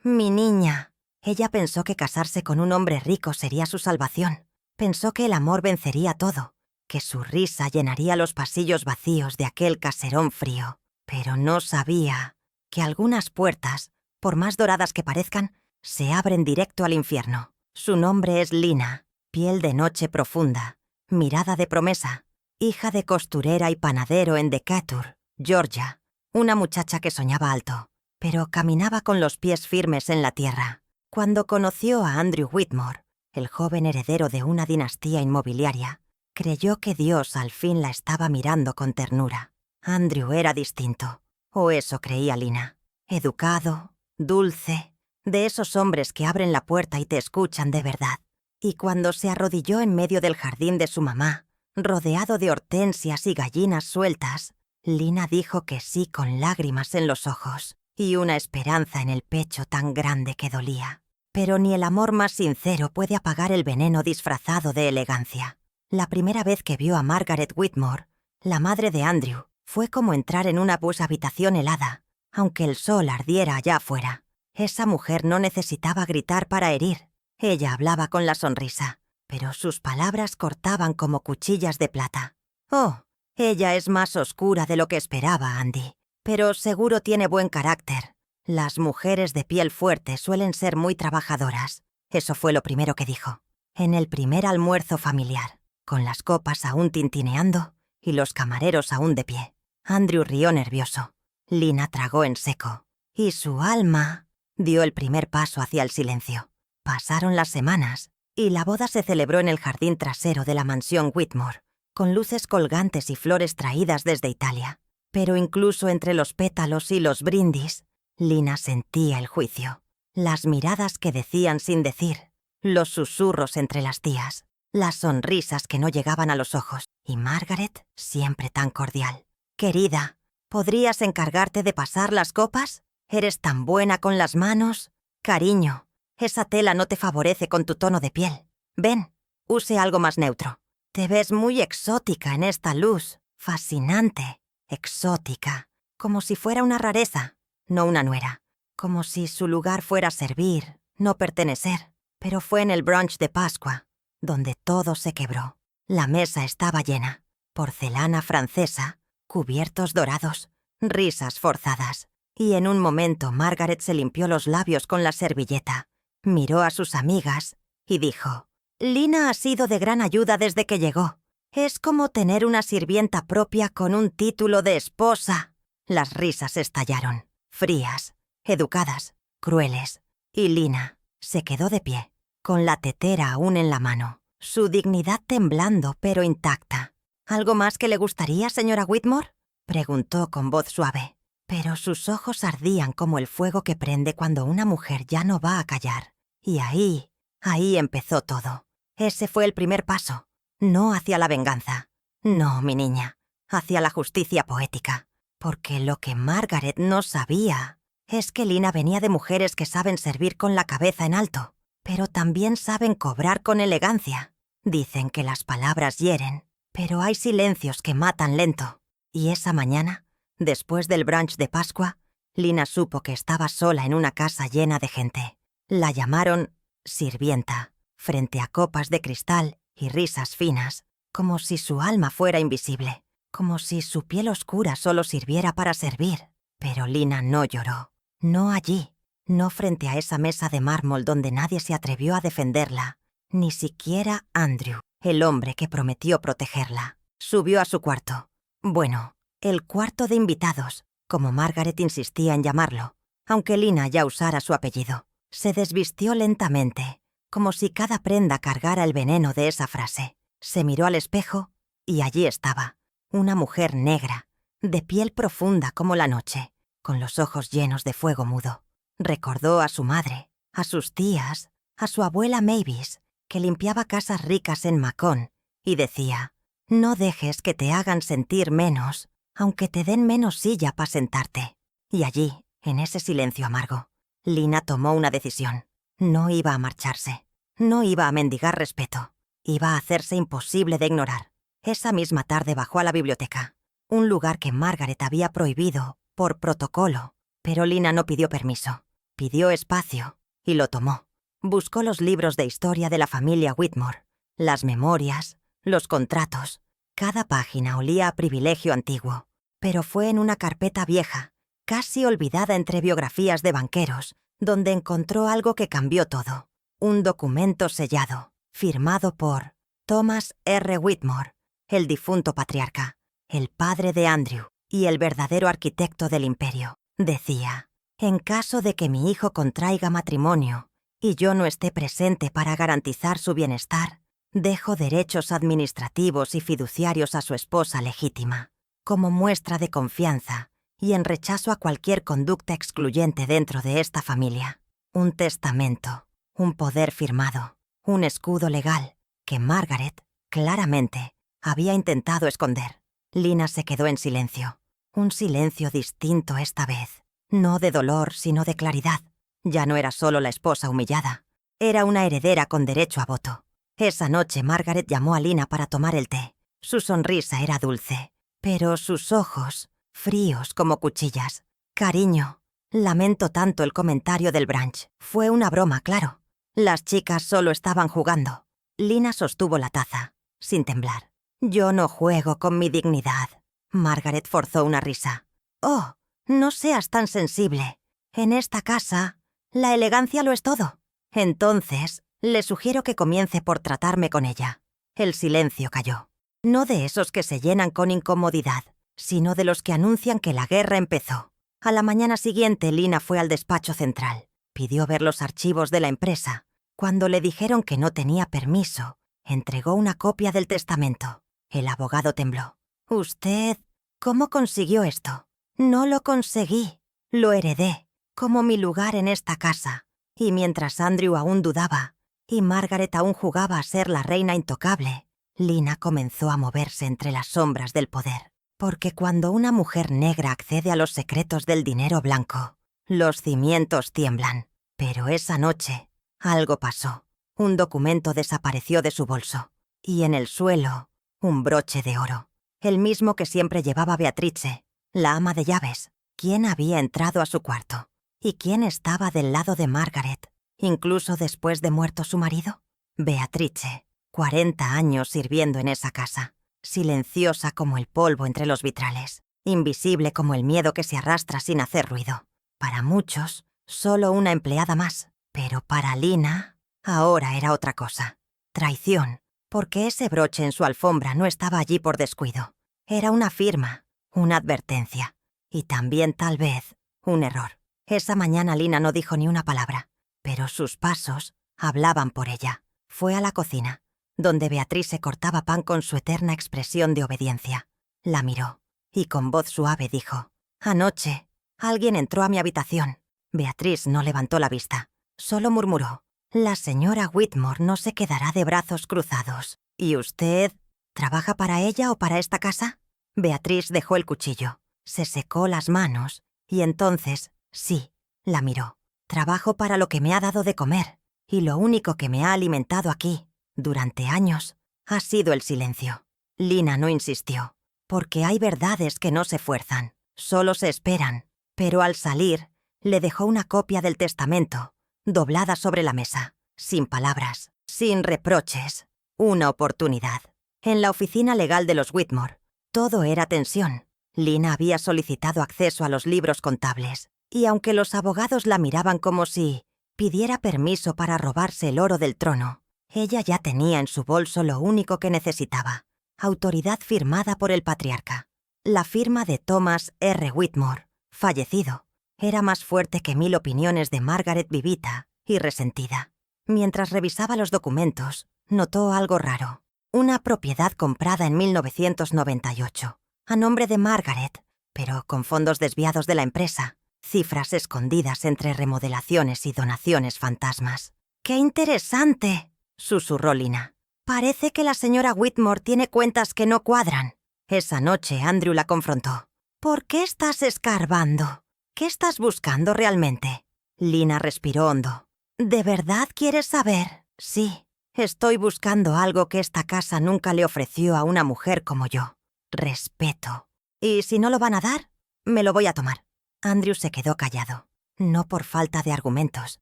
Mi niña. Ella pensó que casarse con un hombre rico sería su salvación. Pensó que el amor vencería todo, que su risa llenaría los pasillos vacíos de aquel caserón frío. Pero no sabía que algunas puertas, por más doradas que parezcan, se abren directo al infierno. Su nombre es Lina, piel de noche profunda, mirada de promesa, hija de costurera y panadero en Decatur, Georgia. Una muchacha que soñaba alto, pero caminaba con los pies firmes en la tierra. Cuando conoció a Andrew Whitmore, el joven heredero de una dinastía inmobiliaria, creyó que Dios al fin la estaba mirando con ternura. Andrew era distinto, o eso creía Lina. Educado, dulce, de esos hombres que abren la puerta y te escuchan de verdad. Y cuando se arrodilló en medio del jardín de su mamá, rodeado de hortensias y gallinas sueltas, Lina dijo que sí con lágrimas en los ojos y una esperanza en el pecho tan grande que dolía. Pero ni el amor más sincero puede apagar el veneno disfrazado de elegancia. La primera vez que vio a Margaret Whitmore, la madre de Andrew, fue como entrar en una habitación helada, aunque el sol ardiera allá afuera. Esa mujer no necesitaba gritar para herir. Ella hablaba con la sonrisa, pero sus palabras cortaban como cuchillas de plata. Oh, ella es más oscura de lo que esperaba Andy, pero seguro tiene buen carácter. Las mujeres de piel fuerte suelen ser muy trabajadoras. Eso fue lo primero que dijo. En el primer almuerzo familiar, con las copas aún tintineando y los camareros aún de pie, Andrew rió nervioso. Lina tragó en seco, y su alma dio el primer paso hacia el silencio. Pasaron las semanas, y la boda se celebró en el jardín trasero de la mansión Whitmore, con luces colgantes y flores traídas desde Italia. Pero incluso entre los pétalos y los brindis, Lina sentía el juicio. Las miradas que decían sin decir, los susurros entre las tías, las sonrisas que no llegaban a los ojos, y Margaret siempre tan cordial. «Querida, ¿podrías encargarte de pasar las copas? ¿Eres tan buena con las manos? Cariño, esa tela no te favorece con tu tono de piel. Ven, use algo más neutro. Te ves muy exótica en esta luz. Fascinante, exótica, como si fuera una rareza, no una nuera. Como si su lugar fuera servir, no pertenecer. Pero fue en el brunch de Pascua, donde todo se quebró. La mesa estaba llena. Porcelana francesa, cubiertos dorados, risas forzadas. Y en un momento Margaret se limpió los labios con la servilleta, miró a sus amigas y dijo: «Lina ha sido de gran ayuda desde que llegó. Es como tener una sirvienta propia con un título de esposa». Las risas estallaron, frías, educadas, crueles, y Lina se quedó de pie, con la tetera aún en la mano, su dignidad temblando pero intacta. «¿Algo más que le gustaría, señora Whitmore?», preguntó con voz suave. Pero sus ojos ardían como el fuego que prende cuando una mujer ya no va a callar. Y ahí empezó todo. Ese fue el primer paso. No hacia la venganza. No, mi niña. Hacia la justicia poética. Porque lo que Margaret no sabía es que Lina venía de mujeres que saben servir con la cabeza en alto, pero también saben cobrar con elegancia. Dicen que las palabras hieren, pero hay silencios que matan lento. Y esa mañana, después del brunch de Pascua, Lina supo que estaba sola en una casa llena de gente. La llamaron sirvienta, frente a copas de cristal y risas finas, como si su alma fuera invisible, como si su piel oscura solo sirviera para servir. Pero Lina no lloró. No allí, no frente a esa mesa de mármol donde nadie se atrevió a defenderla, ni siquiera Andrew, el hombre que prometió protegerla. Subió a su cuarto. Bueno, el cuarto de invitados, como Margaret insistía en llamarlo, aunque Lina ya usara su apellido. Se desvistió lentamente, como si cada prenda cargara el veneno de esa frase. Se miró al espejo y allí estaba, una mujer negra, de piel profunda como la noche, con los ojos llenos de fuego mudo. Recordó a su madre, a sus tías, a su abuela Mavis, que limpiaba casas ricas en Macon, y decía: «No dejes que te hagan sentir menos, aunque te den menos silla para sentarte». Y allí, en ese silencio amargo, Lina tomó una decisión. No iba a marcharse. No iba a mendigar respeto. Iba a hacerse imposible de ignorar. Esa misma tarde bajó a la biblioteca, un lugar que Margaret había prohibido por protocolo, pero Lina no pidió permiso. Pidió espacio y lo tomó. Buscó los libros de historia de la familia Whitmore, las memorias, los contratos. Cada página olía a privilegio antiguo, pero fue en una carpeta vieja, casi olvidada entre biografías de banqueros, donde encontró algo que cambió todo. Un documento sellado, firmado por Thomas R. Whitmore, el difunto patriarca, el padre de Andrew y el verdadero arquitecto del imperio. Decía: en caso de que mi hijo contraiga matrimonio y yo no esté presente para garantizar su bienestar, dejo derechos administrativos y fiduciarios a su esposa legítima, como muestra de confianza y en rechazo a cualquier conducta excluyente dentro de esta familia. Un testamento, un poder firmado, un escudo legal que Margaret, claramente, había intentado esconder. Lina se quedó en silencio. Un silencio distinto esta vez. No de dolor, sino de claridad. Ya no era solo la esposa humillada. Era una heredera con derecho a voto. Esa noche Margaret llamó a Lina para tomar el té. Su sonrisa era dulce, pero sus ojos, fríos como cuchillas. Cariño, lamento tanto el comentario del brunch. Fue una broma, claro. Las chicas solo estaban jugando. Lina sostuvo la taza, sin temblar. Yo no juego con mi dignidad. Margaret forzó una risa. Oh, no seas tan sensible. En esta casa, la elegancia lo es todo. Entonces, le sugiero que comience por tratarme con ella. El silencio cayó. No de esos que se llenan con incomodidad, sino de los que anuncian que la guerra empezó. A la mañana siguiente, Lina fue al despacho central. Pidió ver los archivos de la empresa. Cuando le dijeron que no tenía permiso, entregó una copia del testamento. El abogado tembló. «¿Usted cómo consiguió esto?» «No lo conseguí. Lo heredé, como mi lugar en esta casa». Y mientras Andrew aún dudaba, y Margaret aún jugaba a ser la reina intocable, Lina comenzó a moverse entre las sombras del poder. Porque cuando una mujer negra accede a los secretos del dinero blanco, los cimientos tiemblan. Pero esa noche, algo pasó. Un documento desapareció de su bolso. Y en el suelo, un broche de oro. El mismo que siempre llevaba Beatrice, la ama de llaves. ¿Quién había entrado a su cuarto? ¿Y quién estaba del lado de Margaret, incluso después de muerto su marido? Beatrice, 40 años sirviendo en esa casa, silenciosa como el polvo entre los vitrales, invisible como el miedo que se arrastra sin hacer ruido. Para muchos, solo una empleada más, pero para Lina, ahora era otra cosa. Traición, porque ese broche en su alfombra no estaba allí por descuido. Era una firma, una advertencia, y también tal vez un error. Esa mañana Lina no dijo ni una palabra, pero sus pasos hablaban por ella. Fue a la cocina, donde Beatrice cortaba pan con su eterna expresión de obediencia. La miró, y con voz suave dijo: «Anoche, alguien entró a mi habitación». Beatriz no levantó la vista, solo murmuró: «La señora Whitmore no se quedará de brazos cruzados. ¿Y usted trabaja para ella o para esta casa?» Beatriz dejó el cuchillo, se secó las manos, y entonces, sí, la miró. «Trabajo para lo que me ha dado de comer, y lo único que me ha alimentado aquí, durante años, ha sido el silencio». Lina no insistió, porque hay verdades que no se fuerzan, solo se esperan. Pero al salir, le dejó una copia del testamento, doblada sobre la mesa, sin palabras, sin reproches. Una oportunidad. En la oficina legal de los Whitmore, todo era tensión. Lina había solicitado acceso a los libros contables, y aunque los abogados la miraban como si pidiera permiso para robarse el oro del trono, ella ya tenía en su bolso lo único que necesitaba: autoridad firmada por el patriarca. La firma de Thomas R. Whitmore, fallecido, era más fuerte que 1000 opiniones de Margaret vivita y resentida. Mientras revisaba los documentos, notó algo raro. Una propiedad comprada en 1998, a nombre de Margaret, pero con fondos desviados de la empresa. Cifras escondidas entre remodelaciones y donaciones fantasmas. «¡Qué interesante!», susurró Lina. «Parece que la señora Whitmore tiene cuentas que no cuadran». Esa noche Andrew la confrontó. «¿Por qué estás escarbando? ¿Qué estás buscando realmente?» Lina respiró hondo. «¿De verdad quieres saber?» «Sí, estoy buscando algo que esta casa nunca le ofreció a una mujer como yo. Respeto. Y si no lo van a dar, me lo voy a tomar». Andrew se quedó callado. No por falta de argumentos,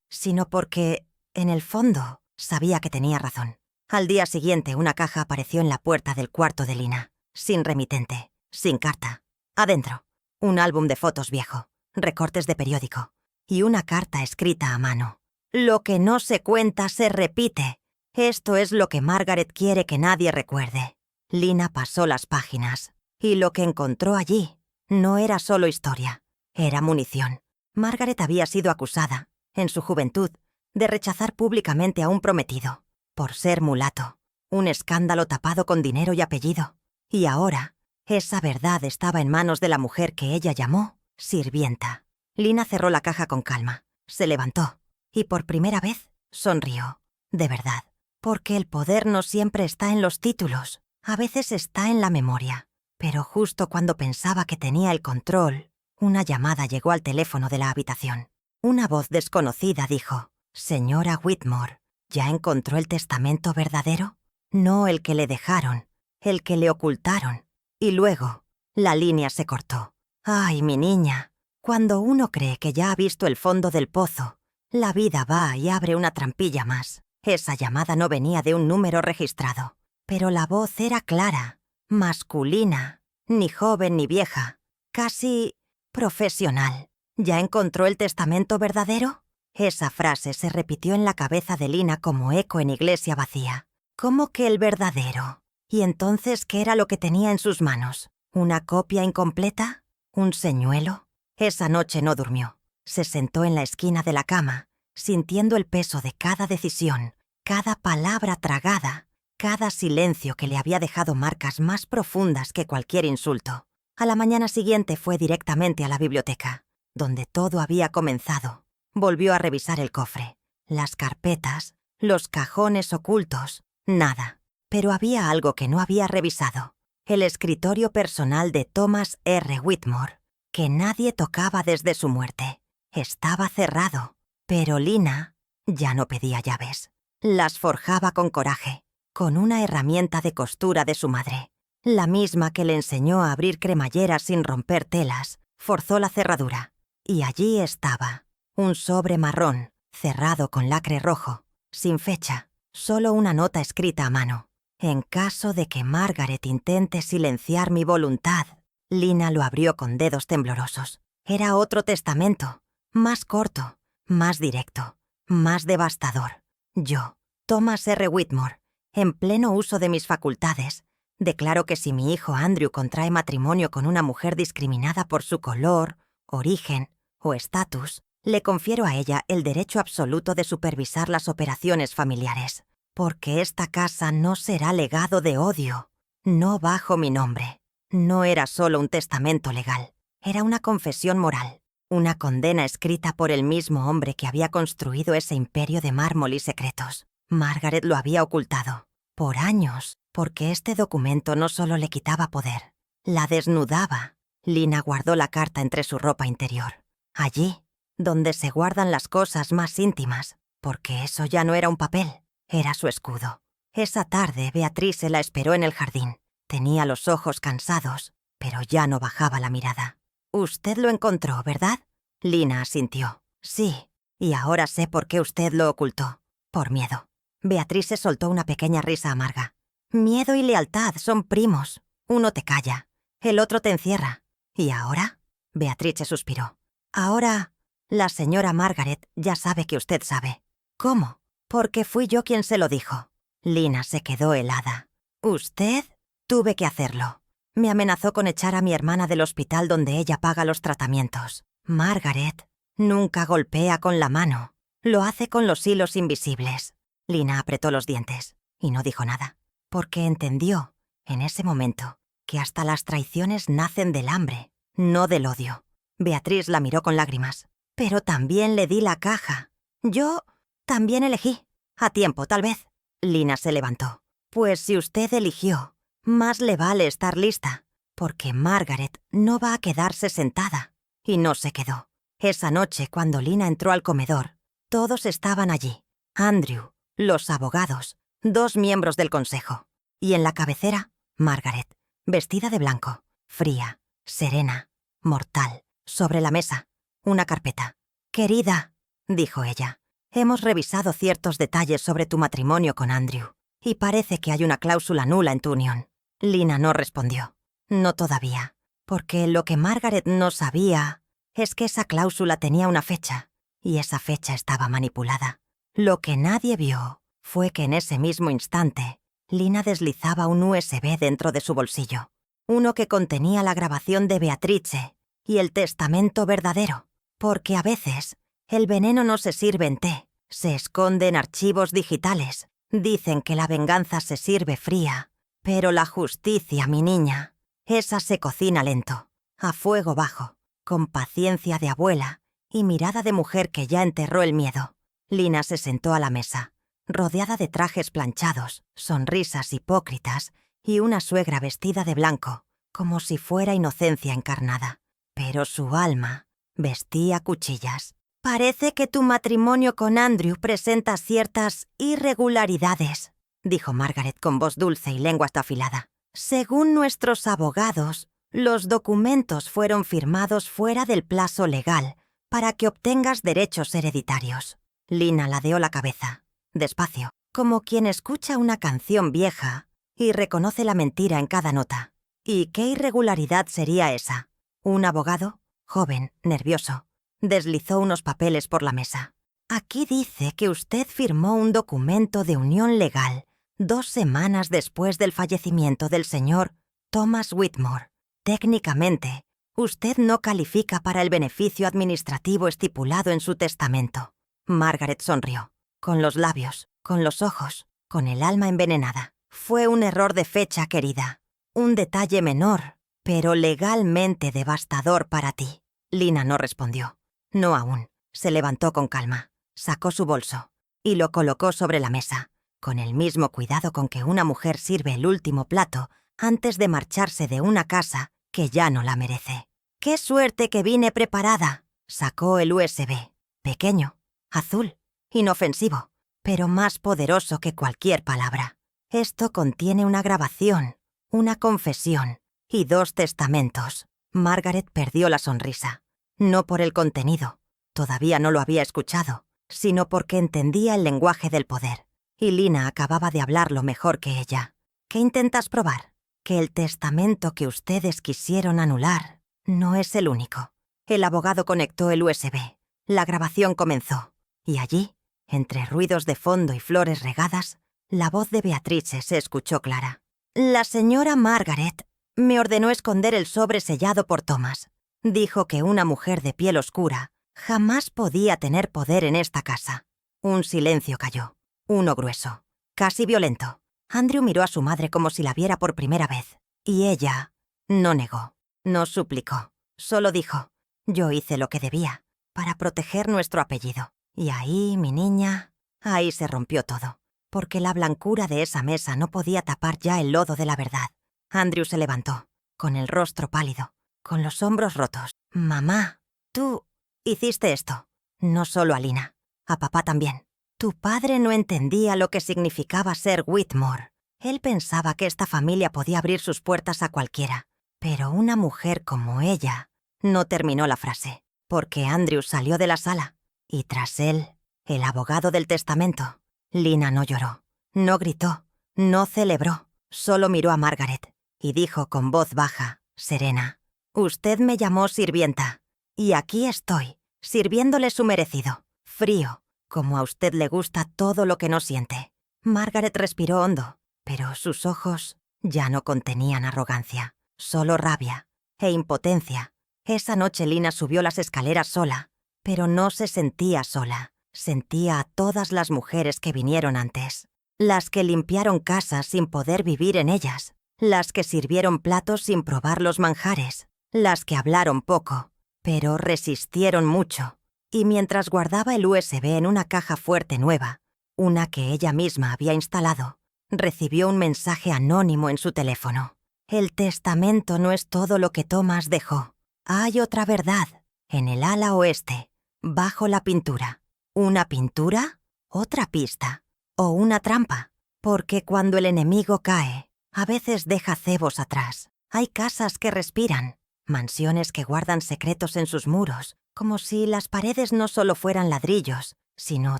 sino porque, en el fondo, sabía que tenía razón. Al día siguiente, una caja apareció en la puerta del cuarto de Lina, sin remitente, sin carta. Adentro, un álbum de fotos viejo, recortes de periódico y una carta escrita a mano. Lo que no se cuenta se repite. Esto es lo que Margaret quiere que nadie recuerde. Lina pasó las páginas, y lo que encontró allí no era solo historia, era munición. Margaret había sido acusada, en su juventud, de rechazar públicamente a un prometido, por ser mulato. Un escándalo tapado con dinero y apellido. Y ahora, esa verdad estaba en manos de la mujer que ella llamó sirvienta. Lina cerró la caja con calma, se levantó, y por primera vez sonrió. De verdad. Porque el poder no siempre está en los títulos, a veces está en la memoria. Pero justo cuando pensaba que tenía el control, una llamada llegó al teléfono de la habitación. Una voz desconocida dijo: «Señora Whitmore, ¿ya encontró el testamento verdadero? No el que le dejaron, el que le ocultaron». Y luego, la línea se cortó. «Ay, mi niña, cuando uno cree que ya ha visto el fondo del pozo, la vida va y abre una trampilla más». Esa llamada no venía de un número registrado, pero la voz era clara, masculina, ni joven ni vieja, casi profesional. ¿Ya encontró el testamento verdadero? Esa frase se repitió en la cabeza de Lina como eco en iglesia vacía. ¿Cómo que el verdadero? ¿Y entonces qué era lo que tenía en sus manos? ¿Una copia incompleta? ¿Un señuelo? Esa noche no durmió. Se sentó en la esquina de la cama, sintiendo el peso de cada decisión, cada palabra tragada, cada silencio que le había dejado marcas más profundas que cualquier insulto. A la mañana siguiente fue directamente a la biblioteca, donde todo había comenzado. Volvió a revisar el cofre, las carpetas, los cajones ocultos, nada. Pero había algo que no había revisado: el escritorio personal de Thomas R. Whitmore, que nadie tocaba desde su muerte. Estaba cerrado. Pero Lina ya no pedía llaves. Las forjaba con coraje, con una herramienta de costura de su madre. La misma que le enseñó a abrir cremalleras sin romper telas. Forzó la cerradura. Y allí estaba, un sobre marrón, cerrado con lacre rojo, sin fecha, solo una nota escrita a mano. «En caso de que Margaret intente silenciar mi voluntad». Lina lo abrió con dedos temblorosos. Era otro testamento, más corto, más directo, más devastador. Yo, Thomas R. Whitmore, en pleno uso de mis facultades, declaro que si mi hijo Andrew contrae matrimonio con una mujer discriminada por su color, origen o estatus, le confiero a ella el derecho absoluto de supervisar las operaciones familiares, porque esta casa no será legado de odio, no bajo mi nombre. No era solo un testamento legal, era una confesión moral. Una condena escrita por el mismo hombre que había construido ese imperio de mármol y secretos. Margaret lo había ocultado, por años, porque este documento no solo le quitaba poder, la desnudaba. Lina guardó la carta entre su ropa interior, allí, donde se guardan las cosas más íntimas, porque eso ya no era un papel, era su escudo. Esa tarde, Beatrice la esperó en el jardín. Tenía los ojos cansados, pero ya no bajaba la mirada. «Usted lo encontró, ¿verdad?» Lina asintió. «Sí, y ahora sé por qué usted lo ocultó. Por miedo». Beatrice soltó una pequeña risa amarga. «Miedo y lealtad son primos. Uno te calla, el otro te encierra. ¿Y ahora?» Beatrice suspiró. «Ahora, la señora Margaret ya sabe que usted sabe». «¿Cómo?» «Porque fui yo quien se lo dijo». Lina se quedó helada. «¿Usted?» «Tuve que hacerlo. Me amenazó con echar a mi hermana del hospital donde ella paga los tratamientos. Margaret nunca golpea con la mano. Lo hace con los hilos invisibles». Lina apretó los dientes y no dijo nada, porque entendió, en ese momento, que hasta las traiciones nacen del hambre, no del odio. Beatriz la miró con lágrimas. «Pero también le di la caja. Yo también elegí. A tiempo, tal vez». Lina se levantó. «Pues si usted eligió, más le vale estar lista, porque Margaret no va a quedarse sentada». Y no se quedó. Esa noche, cuando Lina entró al comedor, todos estaban allí. Andrew, los abogados, 2 miembros del consejo. Y en la cabecera, Margaret, vestida de blanco, fría, serena, mortal. Sobre la mesa, una carpeta. Querida, dijo ella, hemos revisado ciertos detalles sobre tu matrimonio con Andrew, y parece que hay una cláusula nula en tu unión. Lina no respondió. No todavía, porque lo que Margaret no sabía es que esa cláusula tenía una fecha, y esa fecha estaba manipulada. Lo que nadie vio fue que en ese mismo instante, Lina deslizaba un USB dentro de su bolsillo, uno que contenía la grabación de Beatrice y el testamento verdadero, porque a veces el veneno no se sirve en té, se esconde en archivos digitales. Dicen que la venganza se sirve fría, pero la justicia, mi niña, esa se cocina lento, a fuego bajo, con paciencia de abuela y mirada de mujer que ya enterró el miedo. Lina se sentó a la mesa, rodeada de trajes planchados, sonrisas hipócritas y una suegra vestida de blanco, como si fuera inocencia encarnada. Pero su alma vestía cuchillas. «Parece que tu matrimonio con Andrew presenta ciertas irregularidades», dijo Margaret con voz dulce y lengua afilada. «Según nuestros abogados, los documentos fueron firmados fuera del plazo legal para que obtengas derechos hereditarios». Lina ladeó la cabeza, despacio, como quien escucha una canción vieja y reconoce la mentira en cada nota. ¿Y qué irregularidad sería esa? Un abogado, joven, nervioso, deslizó unos papeles por la mesa. «Aquí dice que usted firmó un documento de unión legal 2 semanas después del fallecimiento del señor Thomas Whitmore. Técnicamente, usted no califica para el beneficio administrativo estipulado en su testamento». Margaret sonrió, con los labios, con los ojos, con el alma envenenada. «Fue un error de fecha, querida. Un detalle menor, pero legalmente devastador para ti». Lina no respondió. No aún. Se levantó con calma, sacó su bolso y lo colocó sobre la mesa, con el mismo cuidado con que una mujer sirve el último plato antes de marcharse de una casa que ya no la merece. «¡Qué suerte que vine preparada!». Sacó el USB. Pequeño, azul, inofensivo, pero más poderoso que cualquier palabra. Esto contiene una grabación, una confesión y 2 testamentos. Margaret perdió la sonrisa. No por el contenido, todavía no lo había escuchado, sino porque entendía el lenguaje del poder. Y Lina acababa de hablarlo mejor que ella. «¿Qué intentas probar? Que el testamento que ustedes quisieron anular no es el único». El abogado conectó el USB. La grabación comenzó. Y allí, entre ruidos de fondo y flores regadas, la voz de Beatrice se escuchó clara. «La señora Margaret me ordenó esconder el sobre sellado por Thomas. Dijo que una mujer de piel oscura jamás podía tener poder en esta casa». Un silencio cayó, uno grueso, casi violento. Andrew miró a su madre como si la viera por primera vez, y ella no negó, no suplicó, solo dijo: «Yo hice lo que debía, para proteger nuestro apellido». Y ahí, mi niña, ahí se rompió todo, porque la blancura de esa mesa no podía tapar ya el lodo de la verdad. Andrew se levantó, con el rostro pálido, con los hombros rotos. «Mamá, tú hiciste esto». «No solo a Lina, a papá también. Tu padre no entendía lo que significaba ser Whitmore. Él pensaba que esta familia podía abrir sus puertas a cualquiera. Pero una mujer como ella…». No terminó la frase, porque Andrew salió de la sala, y tras él, el abogado del testamento. Lina no lloró, no gritó, no celebró, solo miró a Margaret y dijo con voz baja, serena: «Usted me llamó sirvienta, y aquí estoy, sirviéndole su merecido, frío, como a usted le gusta todo lo que no siente». Margaret respiró hondo, pero sus ojos ya no contenían arrogancia, solo rabia e impotencia. Esa noche Lina subió las escaleras sola, pero no se sentía sola. Sentía a todas las mujeres que vinieron antes, las que limpiaron casas sin poder vivir en ellas, las que sirvieron platos sin probar los manjares, las que hablaron poco, pero resistieron mucho. Y mientras guardaba el USB en una caja fuerte nueva, una que ella misma había instalado, recibió un mensaje anónimo en su teléfono. «El testamento no es todo lo que Thomas dejó. Hay otra verdad, en el ala oeste, bajo la pintura». ¿Una pintura? ¿Otra pista? ¿O una trampa? Porque cuando el enemigo cae, a veces deja cebos atrás. Hay casas que respiran. mansiones que guardan secretos en sus muros, como si las paredes no solo fueran ladrillos, sino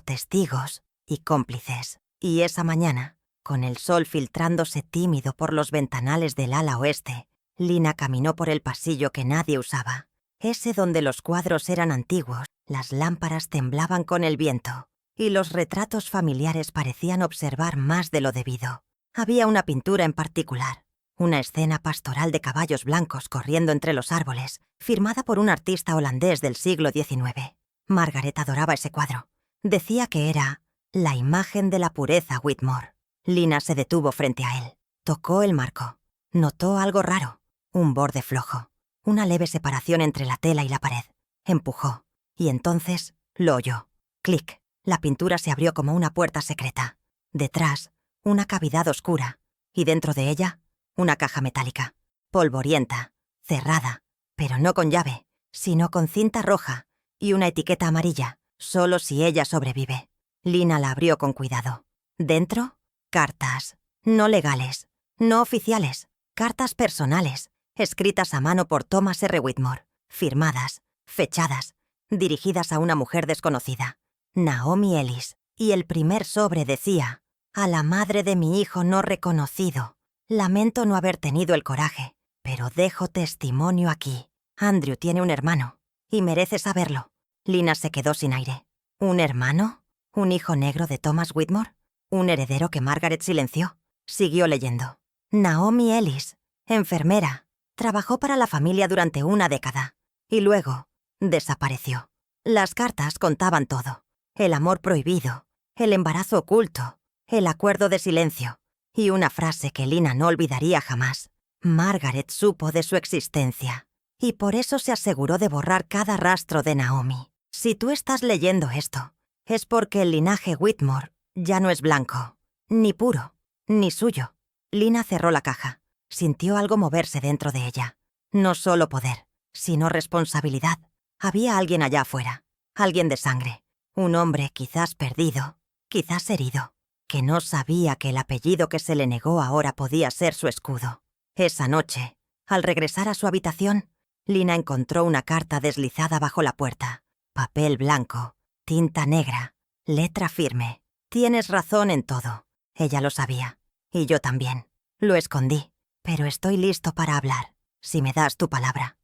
testigos y cómplices. Y esa mañana, con el sol filtrándose tímido por los ventanales del ala oeste, Lina caminó por el pasillo que nadie usaba, ese donde los cuadros eran antiguos, las lámparas temblaban con el viento, y los retratos familiares parecían observar más de lo debido. Había una pintura en particular, una escena pastoral de caballos blancos corriendo entre los árboles, firmada por un artista holandés del siglo XIX. Margaret adoraba ese cuadro. Decía que era la imagen de la pureza Whitmore. Lina se detuvo frente a él. Tocó el marco. Notó algo raro, un borde flojo, una leve separación entre la tela y la pared. Empujó, y entonces lo oyó. Clic. La pintura se abrió como una puerta secreta. Detrás, una cavidad oscura, y dentro de ella, una caja metálica, polvorienta, cerrada, pero no con llave, sino con cinta roja y una etiqueta amarilla, solo si ella sobrevive. Lina la abrió con cuidado. Dentro, cartas, no legales, no oficiales, cartas personales, escritas a mano por Thomas R. Whitmore, firmadas, fechadas, dirigidas a una mujer desconocida, Naomi Ellis, y el primer sobre decía: «A la madre de mi hijo no reconocido. Lamento no haber tenido el coraje, pero dejo testimonio aquí. Andrew tiene un hermano, y merece saberlo». Lina se quedó sin aire. ¿Un hermano? ¿Un hijo negro de Thomas Whitmore? ¿Un heredero que Margaret silenció? Siguió leyendo. Naomi Ellis, enfermera, trabajó para la familia durante una década, y luego desapareció. Las cartas contaban todo. El amor prohibido, el embarazo oculto, el acuerdo de silencio, y una frase que Lina no olvidaría jamás. Margaret supo de su existencia, y por eso se aseguró de borrar cada rastro de Naomi. Si tú estás leyendo esto, es porque el linaje Whitmore ya no es blanco, ni puro, ni suyo. Lina cerró la caja. Sintió algo moverse dentro de ella. No solo poder, sino responsabilidad. Había alguien allá afuera, alguien de sangre, un hombre quizás perdido, quizás herido, que no sabía que el apellido que se le negó ahora podía ser su escudo. Esa noche, al regresar a su habitación, Lina encontró una carta deslizada bajo la puerta. Papel blanco, tinta negra, letra firme. Tienes razón en todo. Ella lo sabía. Y yo también. Lo escondí, pero estoy listo para hablar, si me das tu palabra.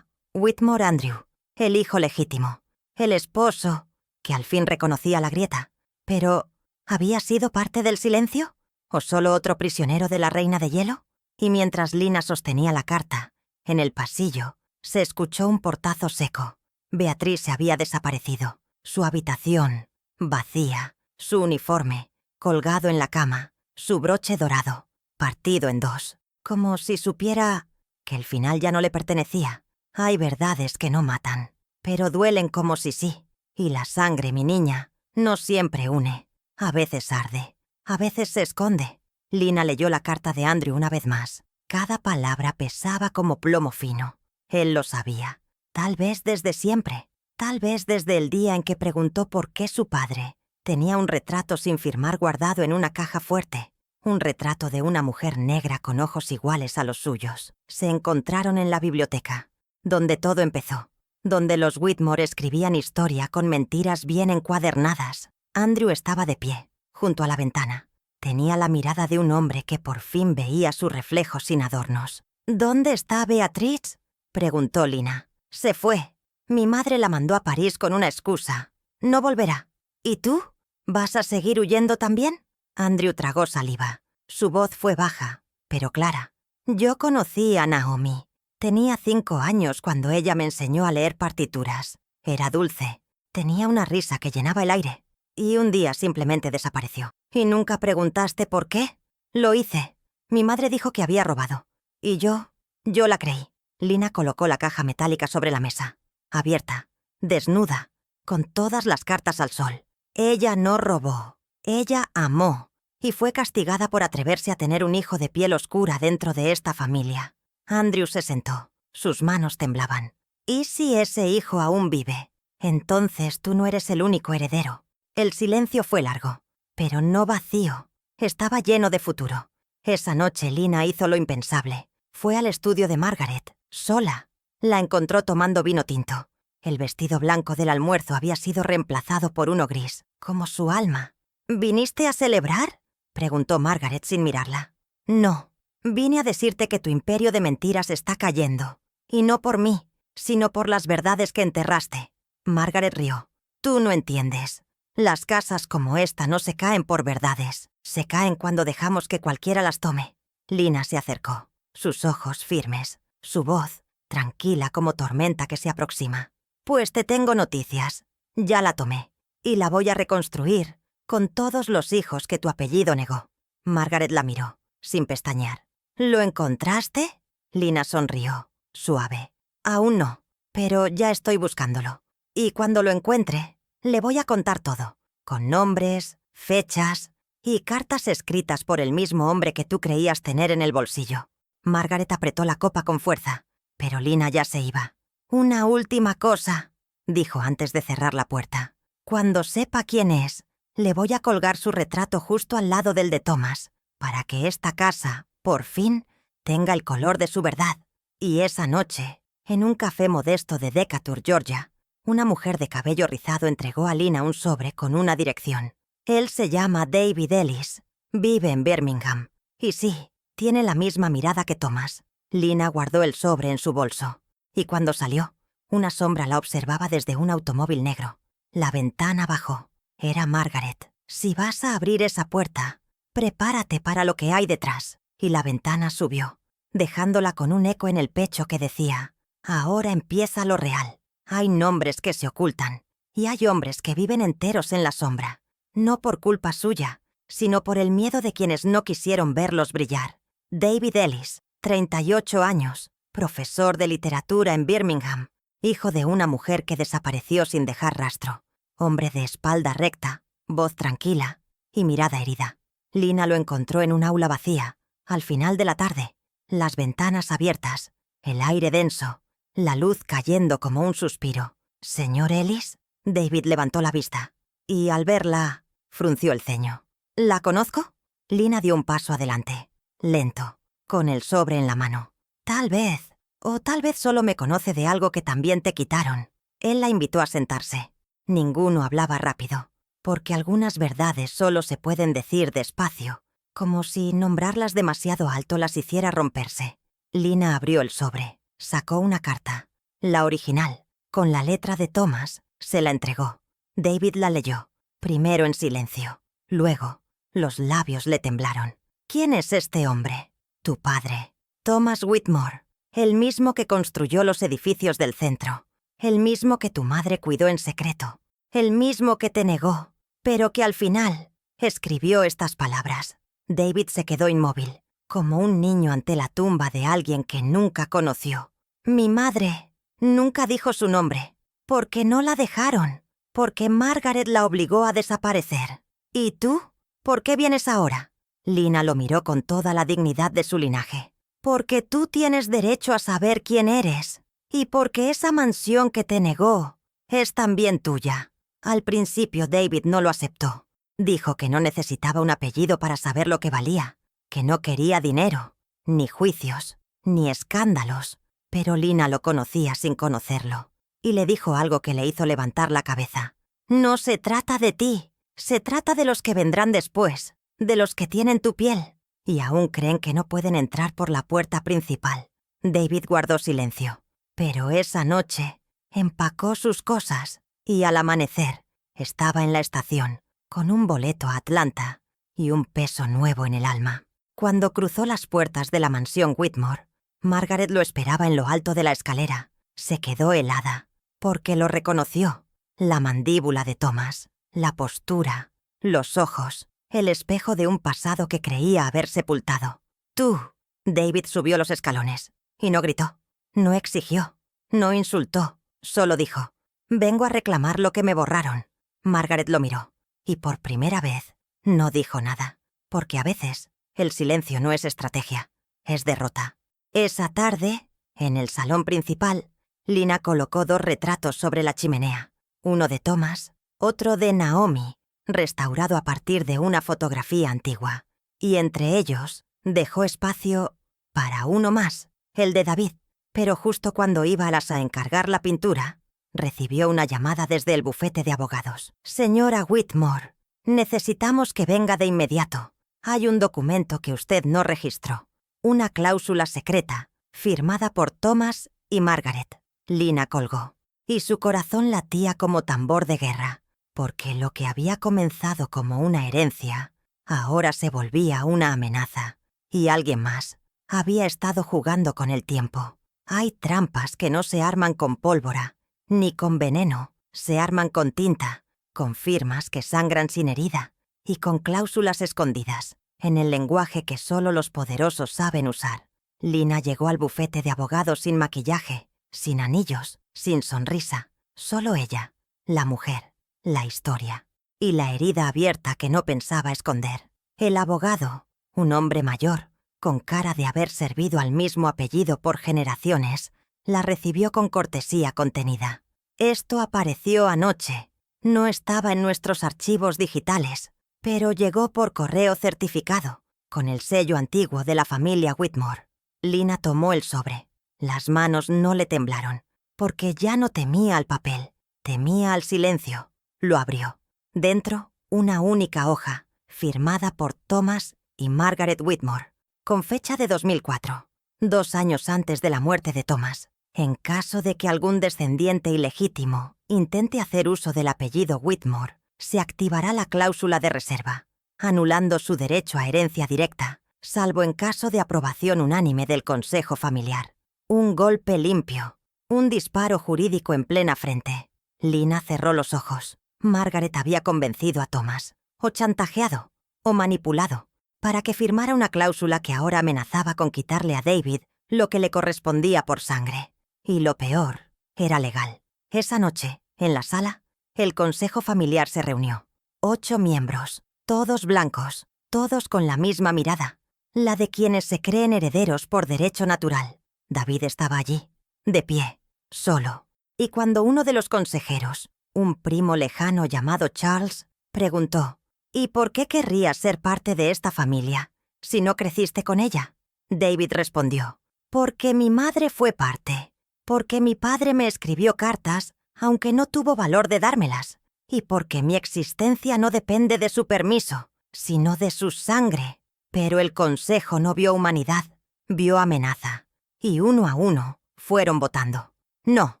Whitmore Andrew, el hijo legítimo, el esposo, que al fin reconocía la grieta. Pero, ¿había sido parte del silencio? ¿O solo otro prisionero de la Reina de Hielo? Y mientras Lina sostenía la carta, en el pasillo, se escuchó un portazo seco. Beatriz se había desaparecido. Su habitación, vacía. Su uniforme, colgado en la cama. Su broche dorado, partido en dos. Como si supiera que el final ya no le pertenecía. Hay verdades que no matan, pero duelen como si sí. Y la sangre, mi niña, no siempre une. A veces arde, a veces se esconde. Lina leyó la carta de Andrew una vez más. Cada palabra pesaba como plomo fino. Él lo sabía. Tal vez desde siempre. Tal vez desde el día en que preguntó por qué su padre tenía un retrato sin firmar guardado en una caja fuerte. Un retrato de una mujer negra con ojos iguales a los suyos. Se encontraron en la biblioteca, donde todo empezó. Donde los Whitmore escribían historia con mentiras bien encuadernadas. Andrew estaba de pie, junto a la ventana. Tenía la mirada de un hombre que por fin veía su reflejo sin adornos. ¿Dónde está Beatriz?, preguntó Lina. Se fue. Mi madre la mandó a París con una excusa. No volverá. ¿Y tú? ¿Vas a seguir huyendo también? Andrew tragó saliva. Su voz fue baja, pero clara. Yo conocí a Naomi. Tenía 5 años cuando ella me enseñó a leer partituras. Era dulce. Tenía una risa que llenaba el aire. Y un día simplemente desapareció. ¿Y nunca preguntaste por qué? Lo hice. Mi madre dijo que había robado. Y yo la creí. Lina colocó la caja metálica sobre la mesa. Abierta, desnuda, con todas las cartas al sol. Ella no robó. Ella amó. Y fue castigada por atreverse a tener un hijo de piel oscura dentro de esta familia. Andrew se sentó. Sus manos temblaban. ¿Y si ese hijo aún vive? Entonces tú no eres el único heredero. El silencio fue largo, pero no vacío. Estaba lleno de futuro. Esa noche Lina hizo lo impensable. Fue al estudio de Margaret, sola, La encontró tomando vino tinto. El vestido blanco del almuerzo había sido reemplazado por uno gris, como su alma. ¿Viniste a celebrar?, preguntó Margaret sin mirarla. No, vine a decirte que tu imperio de mentiras está cayendo. Y no por mí, sino por las verdades que enterraste. Margaret rió. Tú no entiendes. Las casas como esta no se caen por verdades. Se caen cuando dejamos que cualquiera las tome. Lina se acercó, sus ojos firmes, su voz tranquila como tormenta que se aproxima. Pues te tengo noticias. Ya la tomé. Y la voy a reconstruir con todos los hijos que tu apellido negó. Margaret la miró, sin pestañear. ¿Lo encontraste? Lina sonrió, suave. Aún no, pero ya estoy buscándolo. Y cuando lo encuentre, le voy a contar todo, con nombres, fechas y cartas escritas por el mismo hombre que tú creías tener en el bolsillo. Margaret apretó la copa con fuerza, pero Lina ya se iba. Una última cosa, dijo antes de cerrar la puerta. Cuando sepa quién es, le voy a colgar su retrato justo al lado del de Thomas, para que esta casa, por fin, tenga el color de su verdad. Y esa noche, en un café modesto de Decatur, Georgia, una mujer de cabello rizado entregó a Lina un sobre con una dirección. Él se llama David Ellis, vive en Birmingham. Y sí, tiene la misma mirada que Thomas. Lina guardó el sobre en su bolso. Y cuando salió, una sombra la observaba desde un automóvil negro. La ventana bajó. Era Margaret. Si vas a abrir esa puerta, prepárate para lo que hay detrás. Y la ventana subió, dejándola con un eco en el pecho que decía: ahora empieza lo real. Hay nombres que se ocultan, y hay hombres que viven enteros en la sombra. No por culpa suya, sino por el miedo de quienes no quisieron verlos brillar. David Ellis, 38 años, profesor de literatura en Birmingham, hijo de una mujer que desapareció sin dejar rastro. Hombre de espalda recta, voz tranquila y mirada herida. Lina lo encontró en un aula vacía, al final de la tarde, las ventanas abiertas, el aire denso, la luz cayendo como un suspiro. ¿Señor Ellis? David levantó la vista, y al verla, frunció el ceño. ¿La conozco? Lina dio un paso adelante, lento, con el sobre en la mano. Tal vez, o tal vez solo me conoce de algo que también te quitaron. Él la invitó a sentarse. Ninguno hablaba rápido, porque algunas verdades solo se pueden decir despacio, como si nombrarlas demasiado alto las hiciera romperse. Lina abrió el sobre, sacó una carta, la original, con la letra de Thomas, se la entregó. David la leyó, primero en silencio, luego, los labios le temblaron. ¿Quién es este hombre? Tu padre, Thomas Whitmore, el mismo que construyó los edificios del centro, el mismo que tu madre cuidó en secreto, el mismo que te negó, pero que al final escribió estas palabras. David se quedó inmóvil, como un niño ante la tumba de alguien que nunca conoció. Mi madre nunca dijo su nombre, porque no la dejaron, porque Margaret la obligó a desaparecer. ¿Y tú? ¿Por qué vienes ahora? Lina lo miró con toda la dignidad de su linaje. Porque tú tienes derecho a saber quién eres, y porque esa mansión que te negó es también tuya. Al principio David no lo aceptó. Dijo que no necesitaba un apellido para saber lo que valía, que no quería dinero, ni juicios, ni escándalos. Pero Lina lo conocía sin conocerlo, y le dijo algo que le hizo levantar la cabeza. No se trata de ti, se trata de los que vendrán después, de los que tienen tu piel, y aún creen que no pueden entrar por la puerta principal. David guardó silencio, pero esa noche empacó sus cosas, y al amanecer estaba en la estación, con un boleto a Atlanta y un peso nuevo en el alma. Cuando cruzó las puertas de la mansión Whitmore, Margaret lo esperaba en lo alto de la escalera. Se quedó helada, porque lo reconoció. La mandíbula de Thomas, la postura, los ojos, el espejo de un pasado que creía haber sepultado. Tú. David subió los escalones, y no gritó, no exigió, no insultó, solo dijo: vengo a reclamar lo que me borraron. Margaret lo miró, y por primera vez no dijo nada, porque a veces el silencio no es estrategia, es derrota. Esa tarde, en el salón principal, Lina colocó 2 retratos sobre la chimenea, uno de Thomas, otro de Naomi, restaurado a partir de una fotografía antigua, y entre ellos dejó espacio para uno más, el de David, pero justo cuando iba a encargar la pintura, recibió una llamada desde el bufete de abogados. «Señora Whitmore, necesitamos que venga de inmediato. Hay un documento que usted no registró. Una cláusula secreta, firmada por Thomas y Margaret». Lina colgó, y su corazón latía como tambor de guerra, porque lo que había comenzado como una herencia, ahora se volvía una amenaza. Y alguien más había estado jugando con el tiempo. Hay trampas que no se arman con pólvora, ni con veneno, se arman con tinta, con firmas que sangran sin herida y con cláusulas escondidas, en el lenguaje que solo los poderosos saben usar. Lina llegó al bufete de abogados sin maquillaje, sin anillos, sin sonrisa, solo ella, la mujer, la historia, y la herida abierta que no pensaba esconder. El abogado, un hombre mayor, con cara de haber servido al mismo apellido por generaciones, la recibió con cortesía contenida. «Esto apareció anoche. No estaba en nuestros archivos digitales, pero llegó por correo certificado, con el sello antiguo de la familia Whitmore». Lina tomó el sobre. Las manos no le temblaron, porque ya no temía al papel, temía al silencio. Lo abrió. Dentro, una única hoja, firmada por Thomas y Margaret Whitmore, con fecha de 2004, 2 años antes de la muerte de Thomas. En caso de que algún descendiente ilegítimo intente hacer uso del apellido Whitmore, se activará la cláusula de reserva, anulando su derecho a herencia directa, salvo en caso de aprobación unánime del Consejo Familiar. Un golpe limpio, un disparo jurídico en plena frente. Lina cerró los ojos. Margaret había convencido a Thomas, o chantajeado, o manipulado, para que firmara una cláusula que ahora amenazaba con quitarle a David lo que le correspondía por sangre. Y lo peor, era legal. Esa noche, en la sala, el Consejo Familiar se reunió. 8 miembros, todos blancos, todos con la misma mirada, la de quienes se creen herederos por derecho natural. David estaba allí, de pie, solo. Y cuando uno de los consejeros, un primo lejano llamado Charles, preguntó: «¿Y por qué querrías ser parte de esta familia, si no creciste con ella?», David respondió: «Porque mi madre fue parte. Porque mi padre me escribió cartas, aunque no tuvo valor de dármelas. Y porque mi existencia no depende de su permiso, sino de su sangre». Pero el consejo no vio humanidad, vio amenaza. Y uno a uno fueron votando. No,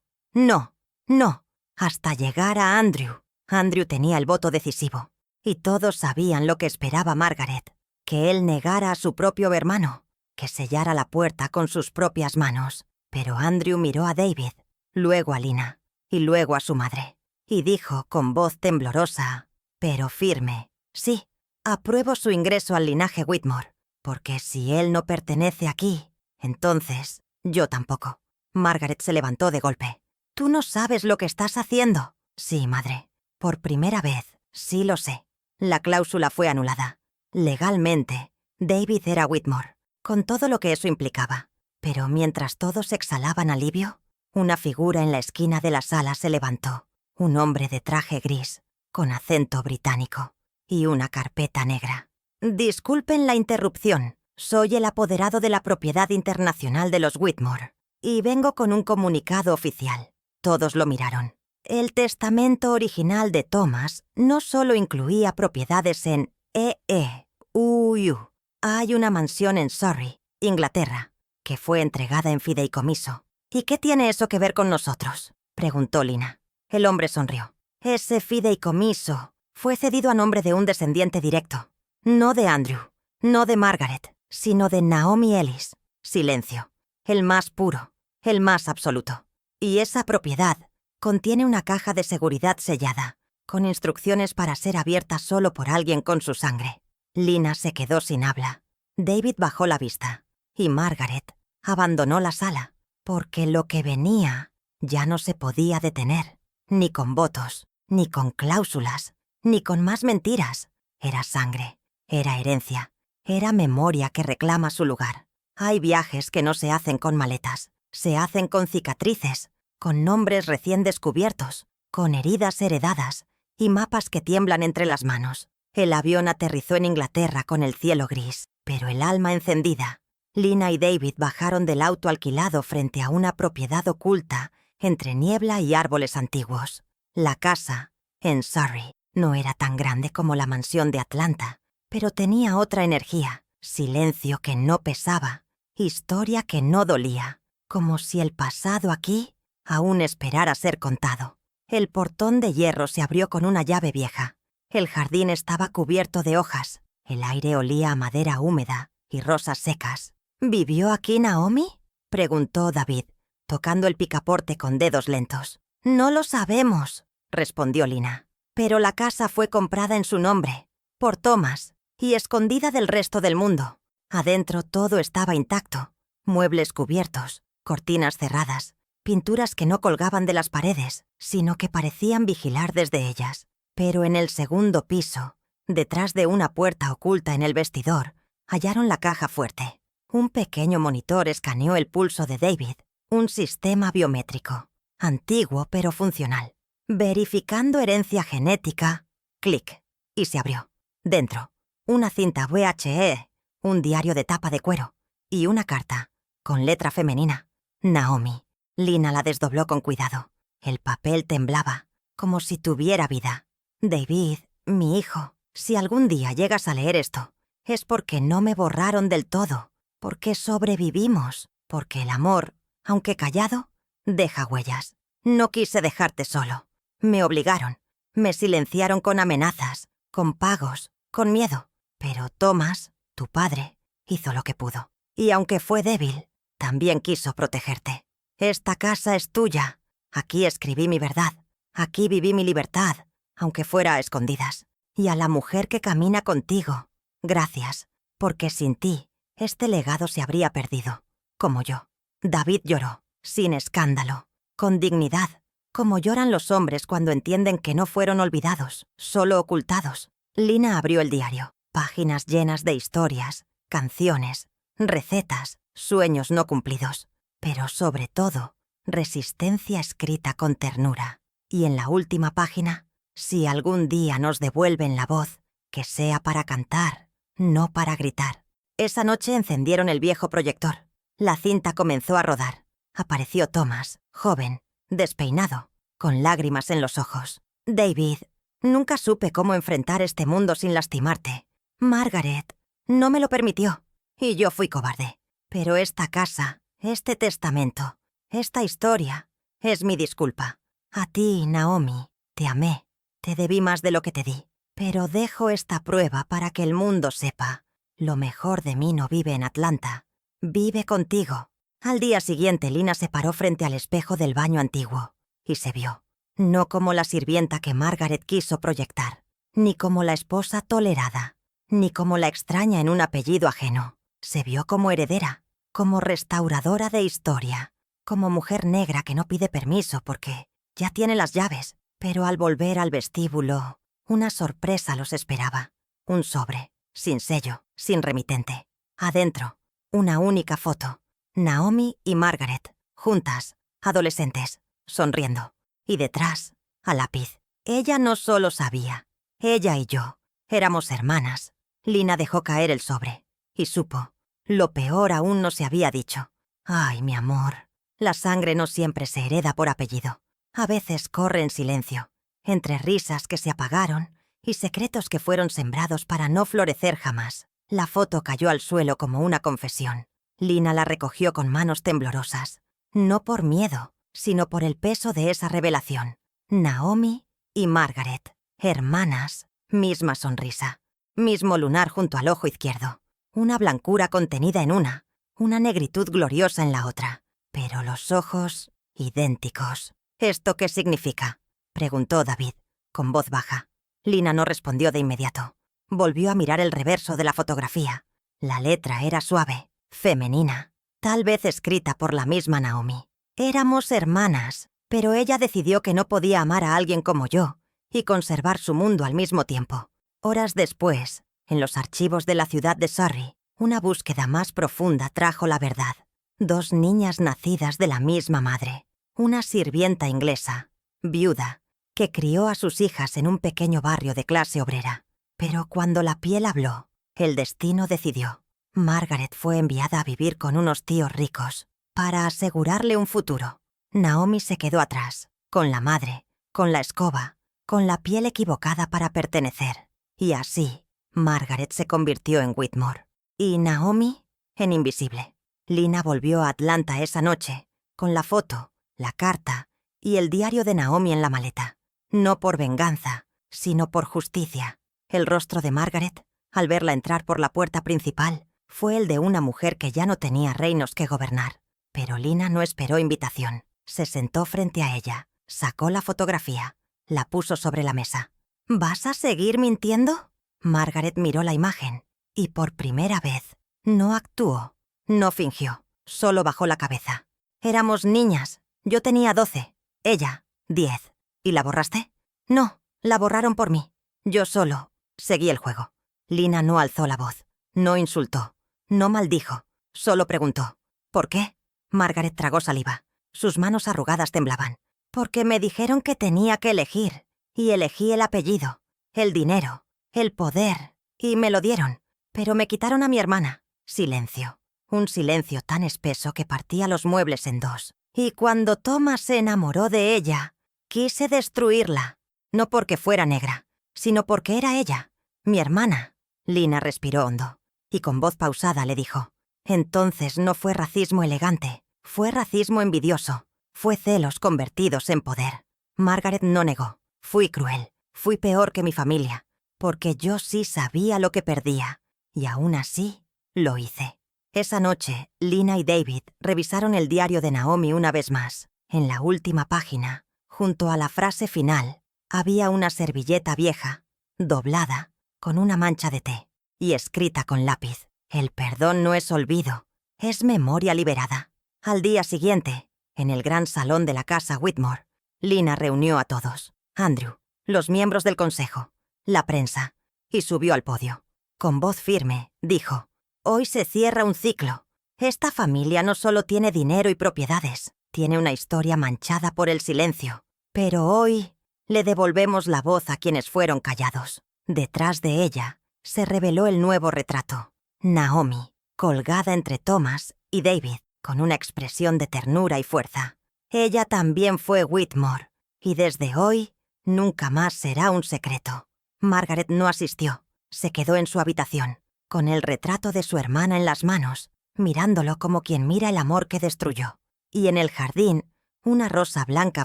no, no, hasta llegar a Andrew. Andrew tenía el voto decisivo. Y todos sabían lo que esperaba Margaret, que él negara a su propio hermano, que sellara la puerta con sus propias manos. Pero Andrew miró a David, luego a Lina, y luego a su madre, y dijo con voz temblorosa, pero firme: «Sí, apruebo su ingreso al linaje Whitmore, porque si él no pertenece aquí, entonces yo tampoco». Margaret se levantó de golpe. «¿Tú no sabes lo que estás haciendo?». «Sí, madre. Por primera vez, sí lo sé». La cláusula fue anulada. Legalmente, David era Whitmore, con todo lo que eso implicaba. Pero mientras todos exhalaban alivio, una figura en la esquina de la sala se levantó. Un hombre de traje gris, con acento británico, y una carpeta negra. «Disculpen la interrupción. Soy el apoderado de la propiedad internacional de los Whitmore, y vengo con un comunicado oficial». Todos lo miraron. El testamento original de Thomas no solo incluía propiedades en EEUU. Hay una mansión en Surrey, Inglaterra, que fue entregada en fideicomiso. «¿Y qué tiene eso que ver con nosotros?», preguntó Lina. El hombre sonrió. «Ese fideicomiso fue cedido a nombre de un descendiente directo. No de Andrew, no de Margaret, sino de Naomi Ellis». Silencio. El más puro, el más absoluto. «Y esa propiedad contiene una caja de seguridad sellada, con instrucciones para ser abierta solo por alguien con su sangre». Lina se quedó sin habla. David bajó la vista, y Margaret abandonó la sala, porque lo que venía ya no se podía detener, ni con votos, ni con cláusulas, ni con más mentiras. Era sangre, era herencia, era memoria que reclama su lugar. Hay viajes que no se hacen con maletas, se hacen con cicatrices, con nombres recién descubiertos, con heridas heredadas y mapas que tiemblan entre las manos. El avión aterrizó en Inglaterra con el cielo gris, pero el alma encendida. Lina y David bajaron del auto alquilado frente a una propiedad oculta entre niebla y árboles antiguos. La casa, en Surrey, no era tan grande como la mansión de Atlanta, pero tenía otra energía, silencio que no pesaba, historia que no dolía, como si el pasado aquí aún esperara ser contado. El portón de hierro se abrió con una llave vieja. El jardín estaba cubierto de hojas. El aire olía a madera húmeda y rosas secas. ¿Vivió aquí Naomi?, preguntó David, tocando el picaporte con dedos lentos. No lo sabemos, respondió Lina. Pero la casa fue comprada en su nombre, por Thomas, y escondida del resto del mundo. Adentro todo estaba intacto. Muebles cubiertos, cortinas cerradas, pinturas que no colgaban de las paredes, sino que parecían vigilar desde ellas. Pero en el segundo piso, detrás de una puerta oculta en el vestidor, hallaron la caja fuerte. Un pequeño monitor escaneó el pulso de David, un sistema biométrico, antiguo pero funcional. Verificando herencia genética, clic, y se abrió. Dentro, una cinta VHE, un diario de tapa de cuero y una carta, con letra femenina. Naomi. Lina la desdobló con cuidado. El papel temblaba, como si tuviera vida. David, mi hijo, si algún día llegas a leer esto, es porque no me borraron del todo, porque sobrevivimos, porque el amor, aunque callado, deja huellas. No quise dejarte solo. Me obligaron. Me silenciaron con amenazas, con pagos, con miedo. Pero Thomas, tu padre, hizo lo que pudo. Y aunque fue débil, también quiso protegerte. Esta casa es tuya. Aquí escribí mi verdad. Aquí viví mi libertad, aunque fuera a escondidas. Y a la mujer que camina contigo, gracias, porque sin ti, este legado se habría perdido, como yo. David lloró, sin escándalo, con dignidad, como lloran los hombres cuando entienden que no fueron olvidados, solo ocultados. Lina abrió el diario, páginas llenas de historias, canciones, recetas, sueños no cumplidos, pero sobre todo, resistencia escrita con ternura. Y en la última página, si algún día nos devuelven la voz, que sea para cantar, no para gritar. Esa noche encendieron el viejo proyector. La cinta comenzó a rodar. Apareció Thomas, joven, despeinado, con lágrimas en los ojos. David, nunca supe cómo enfrentar este mundo sin lastimarte. Margaret no me lo permitió, y yo fui cobarde. Pero esta casa, este testamento, esta historia, es mi disculpa. A ti, Naomi, te amé, te debí más de lo que te di. Pero dejo esta prueba para que el mundo sepa. Lo mejor de mí no vive en Atlanta, vive contigo. Al día siguiente, Lina se paró frente al espejo del baño antiguo y se vio, no como la sirvienta que Margaret quiso proyectar, ni como la esposa tolerada, ni como la extraña en un apellido ajeno. Se vio como heredera, como restauradora de historia, como mujer negra que no pide permiso porque ya tiene las llaves. Pero al volver al vestíbulo, una sorpresa los esperaba. Un sobre, sin sello, sin remitente. Adentro, una única foto. Naomi y Margaret, juntas, adolescentes, sonriendo. Y detrás, a lápiz. Ella no solo sabía. Ella y yo éramos hermanas. Lina dejó caer el sobre. Y supo. Lo peor aún no se había dicho. Ay, mi amor. La sangre no siempre se hereda por apellido. A veces corre en silencio, entre risas que se apagaron y secretos que fueron sembrados para no florecer jamás. La foto cayó al suelo como una confesión. Lina la recogió con manos temblorosas, no por miedo, sino por el peso de esa revelación. Naomi y Margaret, hermanas, misma sonrisa, mismo lunar junto al ojo izquierdo, una blancura contenida en una negritud gloriosa en la otra, pero los ojos idénticos. ¿Esto qué significa?, preguntó David, con voz baja. Lina no respondió de inmediato. Volvió a mirar el reverso de la fotografía. La letra era suave, femenina, tal vez escrita por la misma Naomi. Éramos hermanas, pero ella decidió que no podía amar a alguien como yo y conservar su mundo al mismo tiempo. Horas después, en los archivos de la ciudad de Surrey, una búsqueda más profunda trajo la verdad. 2 niñas nacidas de la misma madre. Una sirvienta inglesa, viuda, que crió a sus hijas en un pequeño barrio de clase obrera. Pero cuando la piel habló, el destino decidió. Margaret fue enviada a vivir con unos tíos ricos para asegurarle un futuro. Naomi se quedó atrás, con la madre, con la escoba, con la piel equivocada para pertenecer. Y así, Margaret se convirtió en Whitmore. Y Naomi, en invisible. Lina volvió a Atlanta esa noche, con la foto, la carta y el diario de Naomi en la maleta. No por venganza, sino por justicia. El rostro de Margaret, al verla entrar por la puerta principal, fue el de una mujer que ya no tenía reinos que gobernar. Pero Lina no esperó invitación. Se sentó frente a ella, sacó la fotografía, la puso sobre la mesa. ¿Vas a seguir mintiendo? Margaret miró la imagen y por primera vez no actuó, no fingió, solo bajó la cabeza. Éramos niñas, yo tenía 12, ella 10. ¿Y la borraste? No, la borraron por mí. Yo solo seguí el juego. Lina no alzó la voz, no insultó, no maldijo, solo preguntó. ¿Por qué? Margaret tragó saliva. Sus manos arrugadas temblaban. Porque me dijeron que tenía que elegir, y elegí el apellido, el dinero, el poder, y me lo dieron. Pero me quitaron a mi hermana. Silencio. Un silencio tan espeso que partía los muebles en dos. Y cuando Thomas se enamoró de ella, quise destruirla. No porque fuera negra, sino porque era ella, mi hermana. Lina respiró hondo, y con voz pausada le dijo: entonces no fue racismo elegante, fue racismo envidioso, fue celos convertidos en poder. Margaret no negó. Fui cruel, fui peor que mi familia, porque yo sí sabía lo que perdía, y aún así lo hice. Esa noche, Lina y David revisaron el diario de Naomi una vez más. En la última página, junto a la frase final, había una servilleta vieja, doblada, con una mancha de té, y escrita con lápiz: el perdón no es olvido, es memoria liberada. Al día siguiente, en el gran salón de la casa Whitmore, Lina reunió a todos: Andrew, los miembros del consejo, la prensa, y subió al podio. Con voz firme, dijo: hoy se cierra un ciclo. Esta familia no solo tiene dinero y propiedades, tiene una historia manchada por el silencio. Pero hoy le devolvemos la voz a quienes fueron callados. Detrás de ella se reveló el nuevo retrato: Naomi, colgada entre Thomas y David, con una expresión de ternura y fuerza. Ella también fue Whitmore, y desde hoy nunca más será un secreto. Margaret no asistió, se quedó en su habitación, con el retrato de su hermana en las manos, mirándolo como quien mira el amor que destruyó. Y en el jardín, una rosa blanca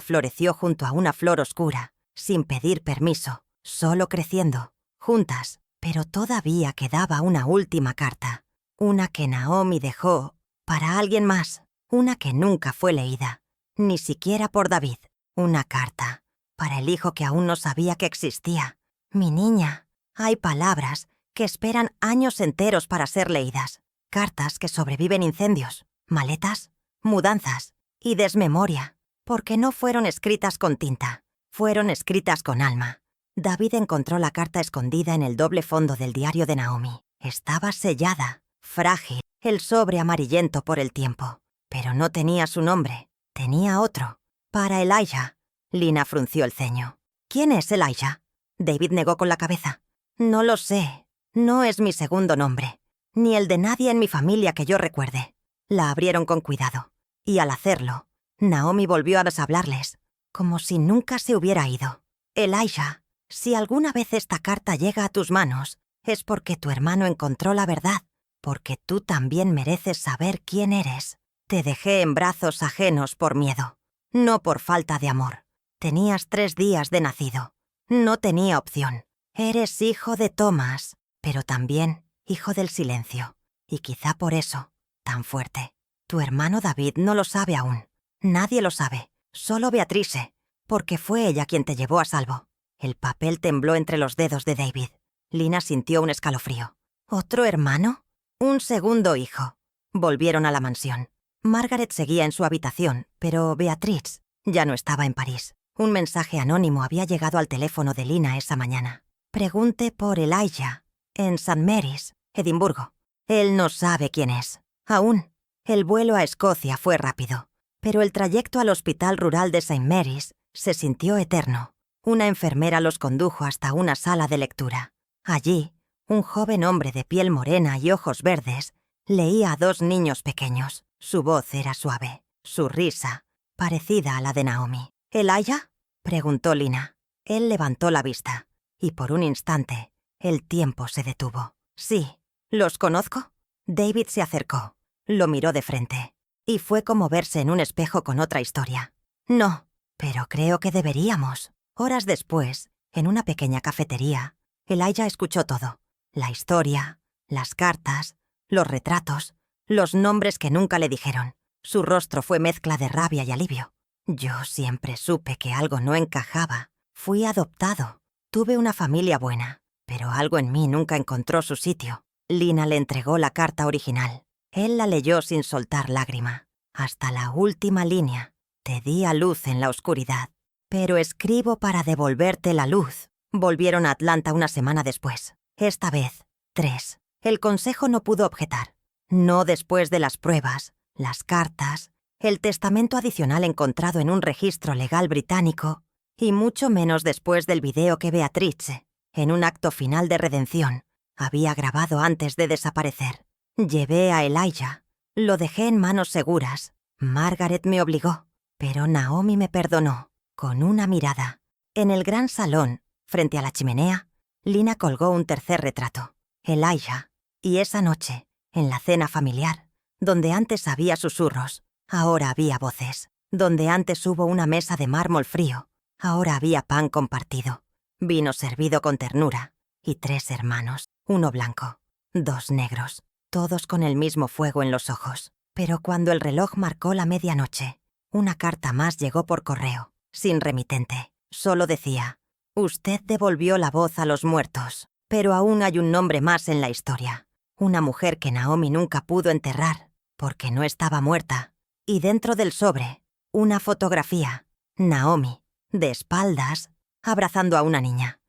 floreció junto a una flor oscura, sin pedir permiso, solo creciendo, juntas. Pero todavía quedaba una última carta, una que Naomi dejó para alguien más, una que nunca fue leída, ni siquiera por David. Una carta para el hijo que aún no sabía que existía. Mi niña, hay palabras que esperan años enteros para ser leídas. Cartas que sobreviven incendios, maletas, mudanzas y desmemoria, porque no fueron escritas con tinta, fueron escritas con alma. David encontró la carta escondida en el doble fondo del diario de Naomi. Estaba sellada, frágil, el sobre amarillento por el tiempo. Pero no tenía su nombre, tenía otro. Para Elijah. Lina frunció el ceño. ¿Quién es Elijah? David negó con la cabeza. No lo sé, no es mi segundo nombre, ni el de nadie en mi familia que yo recuerde. La abrieron con cuidado, y al hacerlo, Naomi volvió a hablarles, como si nunca se hubiera ido. Elijah, si alguna vez esta carta llega a tus manos, es porque tu hermano encontró la verdad, porque tú también mereces saber quién eres. Te dejé en brazos ajenos por miedo, no por falta de amor. Tenías 3 días de nacido. No tenía opción. Eres hijo de Thomas, pero también hijo del silencio. Y quizá por eso, tan fuerte. Tu hermano David no lo sabe aún. Nadie lo sabe, solo Beatrice, porque fue ella quien te llevó a salvo. El papel tembló entre los dedos de David. Lina sintió un escalofrío. ¿Otro hermano? Un segundo hijo. Volvieron a la mansión. Margaret seguía en su habitación, pero Beatrice ya no estaba en París. Un mensaje anónimo había llegado al teléfono de Lina esa mañana. Pregunte por Elijah, en St. Mary's, Edimburgo. Él no sabe quién es. Aún. El vuelo a Escocia fue rápido, pero el trayecto al hospital rural de St. Mary's se sintió eterno. Una enfermera los condujo hasta una sala de lectura. Allí, un joven hombre de piel morena y ojos verdes Leía a 2 niños pequeños. Su voz era suave, su risa parecida a la de Naomi. ¿Elijah?, preguntó Lina. Él levantó la vista, y por un instante el tiempo se detuvo. Sí, ¿los conozco? David se acercó, lo miró de frente, y fue como verse en un espejo con otra historia. No, pero creo que deberíamos. Horas después, en una pequeña cafetería, Elijah escuchó todo. La historia, las cartas, los retratos, los nombres que nunca le dijeron. Su rostro fue mezcla de rabia y alivio. Yo siempre supe que algo no encajaba. Fui adoptado. Tuve una familia buena, pero algo en mí nunca encontró su sitio. Lina le entregó la carta original. Él la leyó sin soltar lágrima. Hasta la última línea. Te di a luz en la oscuridad, pero escribo para devolverte la luz. Volvieron a Atlanta una semana después. Esta vez, 3. El consejo no pudo objetar. No después de las pruebas, las cartas, el testamento adicional encontrado en un registro legal británico, y mucho menos después del video que Beatrice, en un acto final de redención, había grabado antes de desaparecer. Llevé a Elijah. Lo dejé en manos seguras. Margaret me obligó, pero Naomi me perdonó, con una mirada. En el gran salón, frente a la chimenea, Lina colgó un tercer retrato, Elijah, y esa noche, en la cena familiar, donde antes había susurros, ahora había voces. Donde antes hubo una mesa de mármol frío, ahora había pan compartido, vino servido con ternura, y 3 hermanos, uno blanco, 2 negros, todos con el mismo fuego en los ojos. Pero cuando el reloj marcó la medianoche, una carta más llegó por correo, sin remitente. Solo decía: usted devolvió la voz a los muertos, pero aún hay un nombre más en la historia. Una mujer que Naomi nunca pudo enterrar, porque no estaba muerta. Y dentro del sobre, una fotografía. Naomi, de espaldas, abrazando a una niña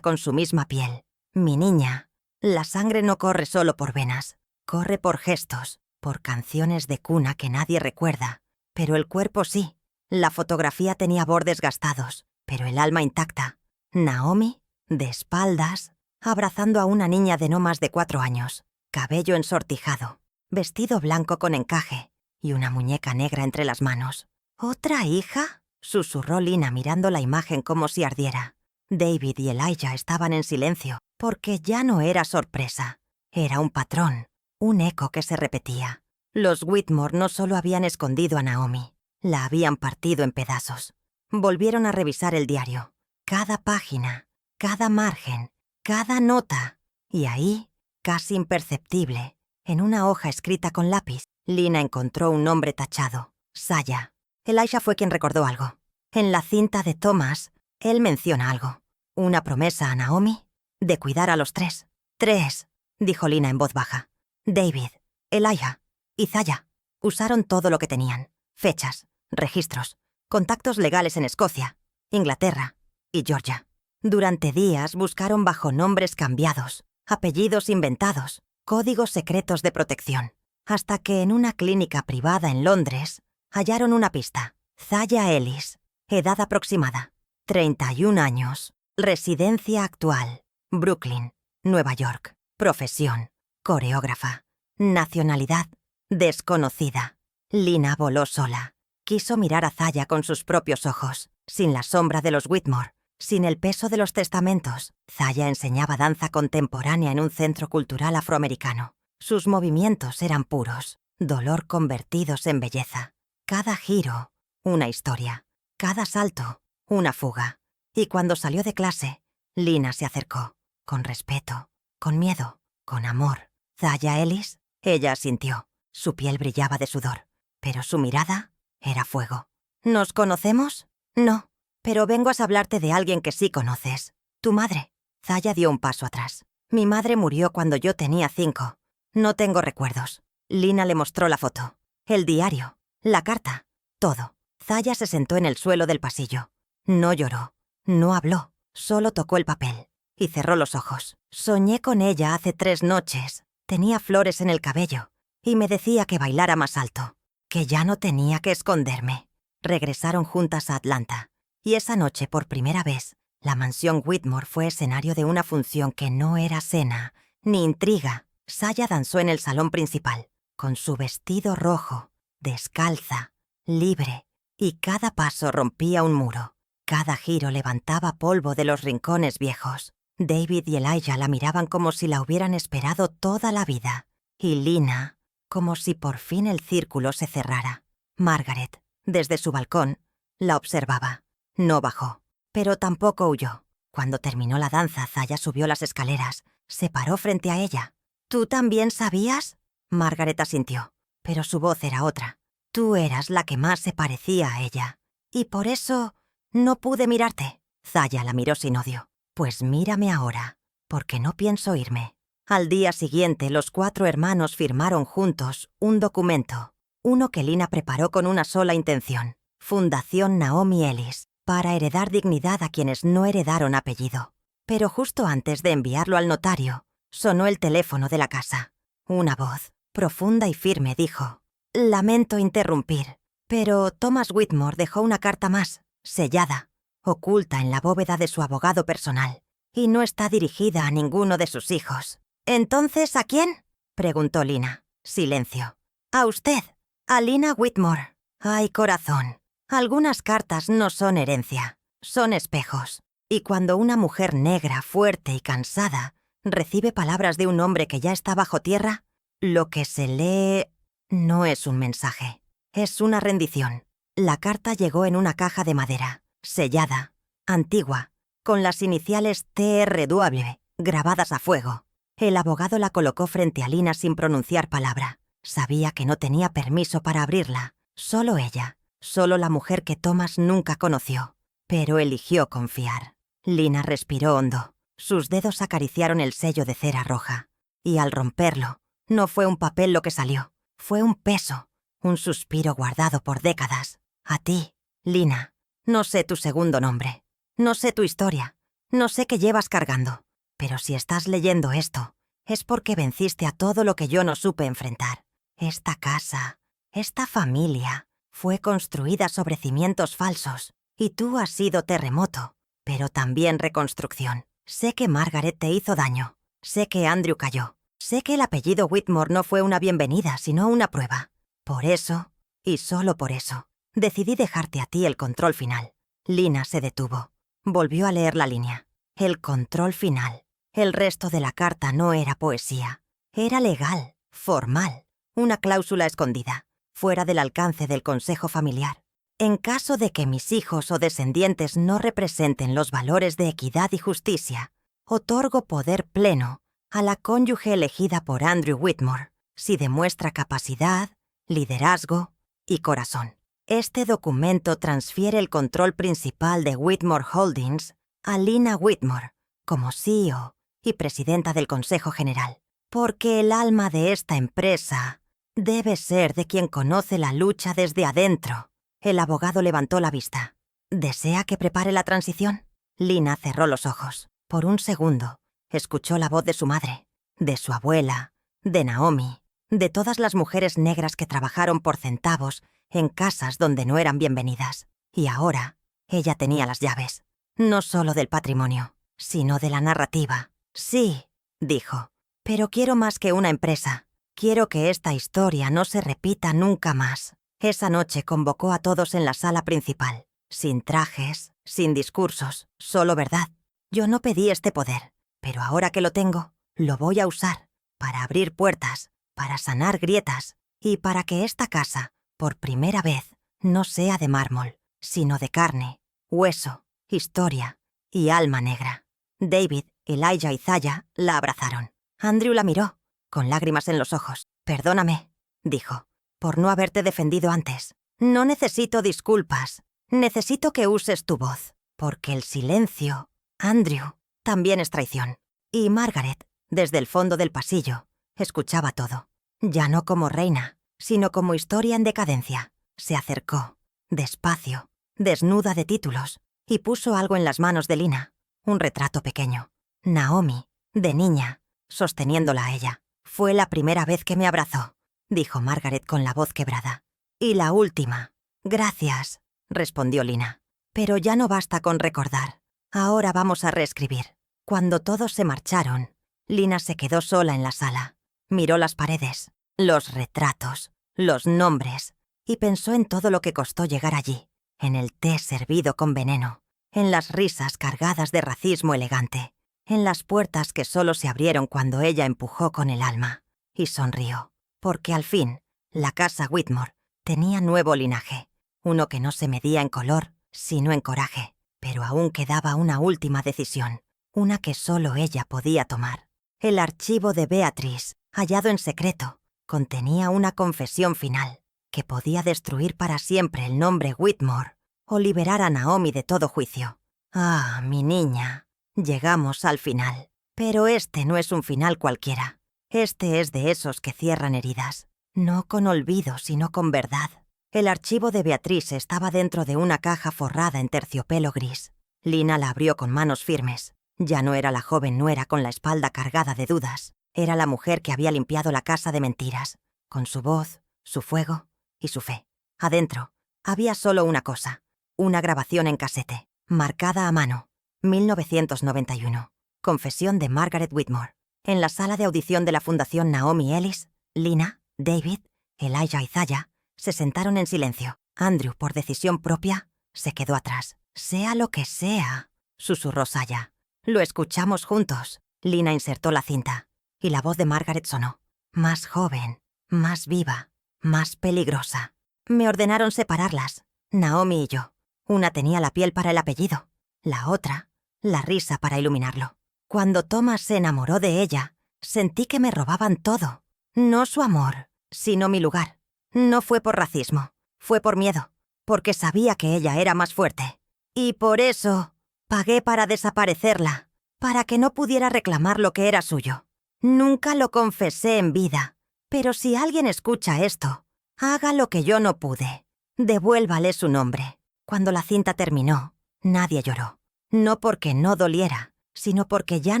con su misma piel. Mi niña. La sangre no corre solo por venas, corre por gestos, por canciones de cuna que nadie recuerda. Pero el cuerpo sí. La fotografía tenía bordes gastados, pero el alma intacta. Naomi, de espaldas, abrazando a una niña de no más de 4 años, cabello ensortijado, vestido blanco con encaje y una muñeca negra entre las manos. ¿Otra hija?, susurró Lina mirando la imagen como si ardiera. David y Elijah estaban en silencio, porque ya no era sorpresa. Era un patrón, un eco que se repetía. Los Whitmore no solo habían escondido a Naomi, la habían partido en pedazos. Volvieron a revisar el diario. Cada página, cada margen, cada nota. Y ahí, casi imperceptible, en una hoja escrita con lápiz, Lina encontró un nombre tachado: Saya. Elijah fue quien recordó algo. En la cinta de Thomas, él menciona algo. Una promesa a Naomi de cuidar a los 3. 3, dijo Lina en voz baja. David, Elijah y Zaya usaron todo lo que tenían. Fechas, registros, contactos legales en Escocia, Inglaterra y Georgia. Durante días buscaron bajo nombres cambiados, apellidos inventados, códigos secretos de protección, hasta que en una clínica privada en Londres hallaron una pista. Zaya Ellis, edad aproximada, 31 años, residencia actual, Brooklyn, Nueva York, profesión, coreógrafa, nacionalidad, desconocida. Lina voló sola. Quiso mirar a Zaya con sus propios ojos, sin la sombra de los Whitmore, sin el peso de los testamentos. Zaya enseñaba danza contemporánea en un centro cultural afroamericano. Sus movimientos eran puros, dolor convertidos en belleza. Cada giro, una historia. Cada salto, una fuga. Y cuando salió de clase, Lina se acercó, con respeto, con miedo, con amor. ¿Zaya Ellis? Ella asintió. Su piel brillaba de sudor, pero su mirada era fuego. ¿Nos conocemos? No, pero vengo a hablarte de alguien que sí conoces. Tu madre. Zaya dio un paso atrás. Mi madre murió cuando yo tenía 5. No tengo recuerdos. Lina le mostró la foto, el diario, la carta, todo. Zaya se sentó en el suelo del pasillo. No lloró, no habló, solo tocó el papel y cerró los ojos. Soñé con ella hace 3 noches. Tenía flores en el cabello y me decía que bailara más alto, que ya no tenía que esconderme. Regresaron juntas a Atlanta y esa noche, por primera vez, la mansión Whitmore fue escenario de una función que no era cena ni intriga. Saya danzó en el salón principal, con su vestido rojo, descalza, libre, y cada paso rompía un muro. Cada giro levantaba polvo de los rincones viejos. David y Elijah la miraban como si la hubieran esperado toda la vida. Y Lina, como si por fin el círculo se cerrara. Margaret, desde su balcón, la observaba. No bajó, pero tampoco huyó. Cuando terminó la danza, Zaya subió las escaleras. Se paró frente a ella. ¿Tú también sabías? Margaret asintió, pero su voz era otra. Tú eras la que más se parecía a ella. Y por eso no pude mirarte. Zaya la miró sin odio. Pues mírame ahora, porque no pienso irme. Al día siguiente, los 4 hermanos firmaron juntos un documento. Uno que Lina preparó con una sola intención. Fundación Naomi Ellis, para heredar dignidad a quienes no heredaron apellido. Pero justo antes de enviarlo al notario, sonó el teléfono de la casa. Una voz, profunda y firme, dijo: «Lamento interrumpir, pero Thomas Whitmore dejó una carta más, sellada, oculta en la bóveda de su abogado personal, y no está dirigida a ninguno de sus hijos». «¿Entonces a quién?», preguntó Lina. Silencio. «A usted, a Lina Whitmore». «Ay, corazón, algunas cartas no son herencia, son espejos. Y cuando una mujer negra, fuerte y cansada recibe palabras de un hombre que ya está bajo tierra, lo que se lee no es un mensaje, es una rendición». La carta llegó en una caja de madera, sellada, antigua, con las iniciales TRW grabadas a fuego. El abogado la colocó frente a Lina sin pronunciar palabra. Sabía que no tenía permiso para abrirla. Solo ella, solo la mujer que Thomas nunca conoció. Pero eligió confiar. Lina respiró hondo. Sus dedos acariciaron el sello de cera roja. Y al romperlo, no fue un papel lo que salió. Fue un peso, un suspiro guardado por décadas. A ti, Lina. No sé tu segundo nombre. No sé tu historia. No sé qué llevas cargando. Pero si estás leyendo esto, es porque venciste a todo lo que yo no supe enfrentar. Esta casa, esta familia, fue construida sobre cimientos falsos. Y tú has sido terremoto, pero también reconstrucción. Sé que Margaret te hizo daño. Sé que Andrew cayó. Sé que el apellido Whitmore no fue una bienvenida, sino una prueba. Por eso, y solo por eso, decidí dejarte a ti el control final. Lina se detuvo. Volvió a leer la línea. El control final. El resto de la carta no era poesía. Era legal, formal. Una cláusula escondida, fuera del alcance del consejo familiar. En caso de que mis hijos o descendientes no representen los valores de equidad y justicia, otorgo poder pleno a la cónyuge elegida por Andrew Whitmore, si demuestra capacidad, liderazgo y corazón. Este documento transfiere el control principal de Whitmore Holdings a Lina Whitmore, como CEO y presidenta del Consejo General, porque el alma de esta empresa debe ser de quien conoce la lucha desde adentro. El abogado levantó la vista. ¿Desea que prepare la transición? Lina cerró los ojos. Por un segundo, escuchó la voz de su madre, de su abuela, de Naomi, de todas las mujeres negras que trabajaron por centavos en casas donde no eran bienvenidas. Y ahora, ella tenía las llaves, no solo del patrimonio, sino de la narrativa. «Sí», dijo, «pero quiero más que una empresa. Quiero que esta historia no se repita nunca más». Esa noche convocó a todos en la sala principal, sin trajes, sin discursos, solo verdad. Yo no pedí este poder, pero ahora que lo tengo, lo voy a usar para abrir puertas, para sanar grietas y para que esta casa, por primera vez, no sea de mármol, sino de carne, hueso, historia y alma negra. David, Elijah y Zaya la abrazaron. Andrew la miró, con lágrimas en los ojos. «Perdóname», dijo, «por no haberte defendido antes. No necesito disculpas. Necesito que uses tu voz, porque el silencio, Andrew, también es traición». Y Margaret, desde el fondo del pasillo, escuchaba todo. Ya no como reina, sino como historia en decadencia. Se acercó, despacio, desnuda de títulos, y puso algo en las manos de Lina, un retrato pequeño. Naomi, de niña, sosteniéndola a ella. «Fue la primera vez que me abrazó», dijo Margaret con la voz quebrada. «Y la última». «Gracias», respondió Lina. «Pero ya no basta con recordar. Ahora vamos a reescribir». Cuando todos se marcharon, Lina se quedó sola en la sala. Miró las paredes, los retratos, los nombres, y pensó en todo lo que costó llegar allí, en el té servido con veneno, en las risas cargadas de racismo elegante, en las puertas que solo se abrieron cuando ella empujó con el alma, y sonrió, porque al fin, la casa Whitmore tenía nuevo linaje, uno que no se medía en color, sino en coraje, pero aún quedaba una última decisión, una que solo ella podía tomar. El archivo de Beatrice, hallado en secreto, contenía una confesión final, que podía destruir para siempre el nombre Whitmore o liberar a Naomi de todo juicio. Ah, mi niña, llegamos al final. Pero este no es un final cualquiera. Este es de esos que cierran heridas, no con olvido, sino con verdad. El archivo de Beatrice estaba dentro de una caja forrada en terciopelo gris. Lina la abrió con manos firmes. Ya no era la joven nuera con la espalda cargada de dudas. Era la mujer que había limpiado la casa de mentiras, con su voz, su fuego y su fe. Adentro había solo una cosa, una grabación en casete, marcada a mano, 1991. Confesión de Margaret Whitmore. En la sala de audición de la Fundación Naomi Ellis, Lina, David, Elijah y Zaya se sentaron en silencio. Andrew, por decisión propia, se quedó atrás. «Sea lo que sea», susurró Zaya. «Lo escuchamos juntos». Lina insertó la cinta, y la voz de Margaret sonó. Más joven, más viva, más peligrosa. Me ordenaron separarlas, Naomi y yo. Una tenía la piel para el apellido, la otra, la risa para iluminarlo. Cuando Thomas se enamoró de ella, sentí que me robaban todo. No su amor, sino mi lugar. No fue por racismo, fue por miedo, porque sabía que ella era más fuerte. Y por eso pagué para desaparecerla, para que no pudiera reclamar lo que era suyo. Nunca lo confesé en vida, pero si alguien escucha esto, haga lo que yo no pude. Devuélvale su nombre. Cuando la cinta terminó, nadie lloró. No porque no doliera, sino porque ya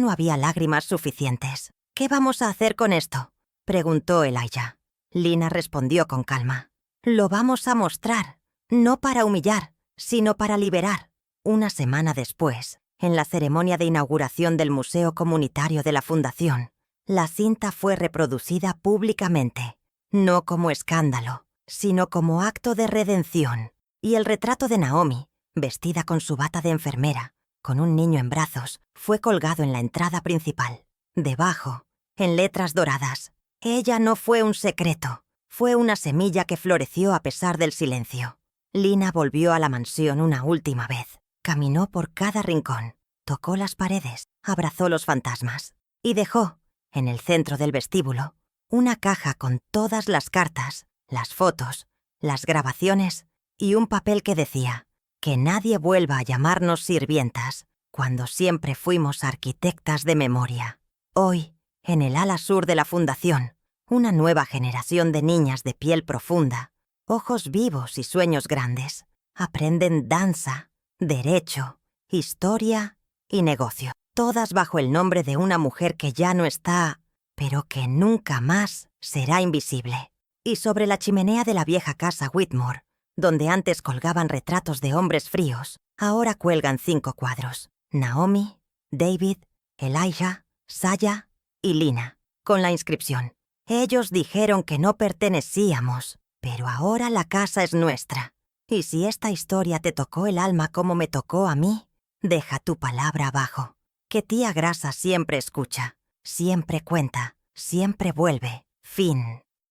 no había lágrimas suficientes. «¿Qué vamos a hacer con esto?», preguntó Elijah. Lina respondió con calma. «Lo vamos a mostrar, no para humillar, sino para liberar». Una semana después, en la ceremonia de inauguración del Museo Comunitario de la Fundación, la cinta fue reproducida públicamente, no como escándalo, sino como acto de redención. Y el retrato de Naomi, vestida con su bata de enfermera, con un niño en brazos, fue colgado en la entrada principal. Debajo, en letras doradas, ella no fue un secreto, fue una semilla que floreció a pesar del silencio. Lina volvió a la mansión una última vez. Caminó por cada rincón, tocó las paredes, abrazó los fantasmas y dejó, en el centro del vestíbulo, una caja con todas las cartas, las fotos, las grabaciones y un papel que decía que nadie vuelva a llamarnos sirvientas cuando siempre fuimos arquitectas de memoria. Hoy, en el ala sur de la Fundación, una nueva generación de niñas de piel profunda, ojos vivos y sueños grandes, aprenden danza, derecho, historia y negocio, todas bajo el nombre de una mujer que ya no está, pero que nunca más será invisible. Y sobre la chimenea de la vieja casa Whitmore, donde antes colgaban retratos de hombres fríos, ahora cuelgan 5 cuadros: Naomi, David, Elijah, Zaya y Lina, con la inscripción: «Ellos dijeron que no pertenecíamos, pero ahora la casa es nuestra. Y si esta historia te tocó el alma como me tocó a mí, deja tu palabra abajo, que tía Grasa siempre escucha, siempre cuenta, siempre vuelve. Fin».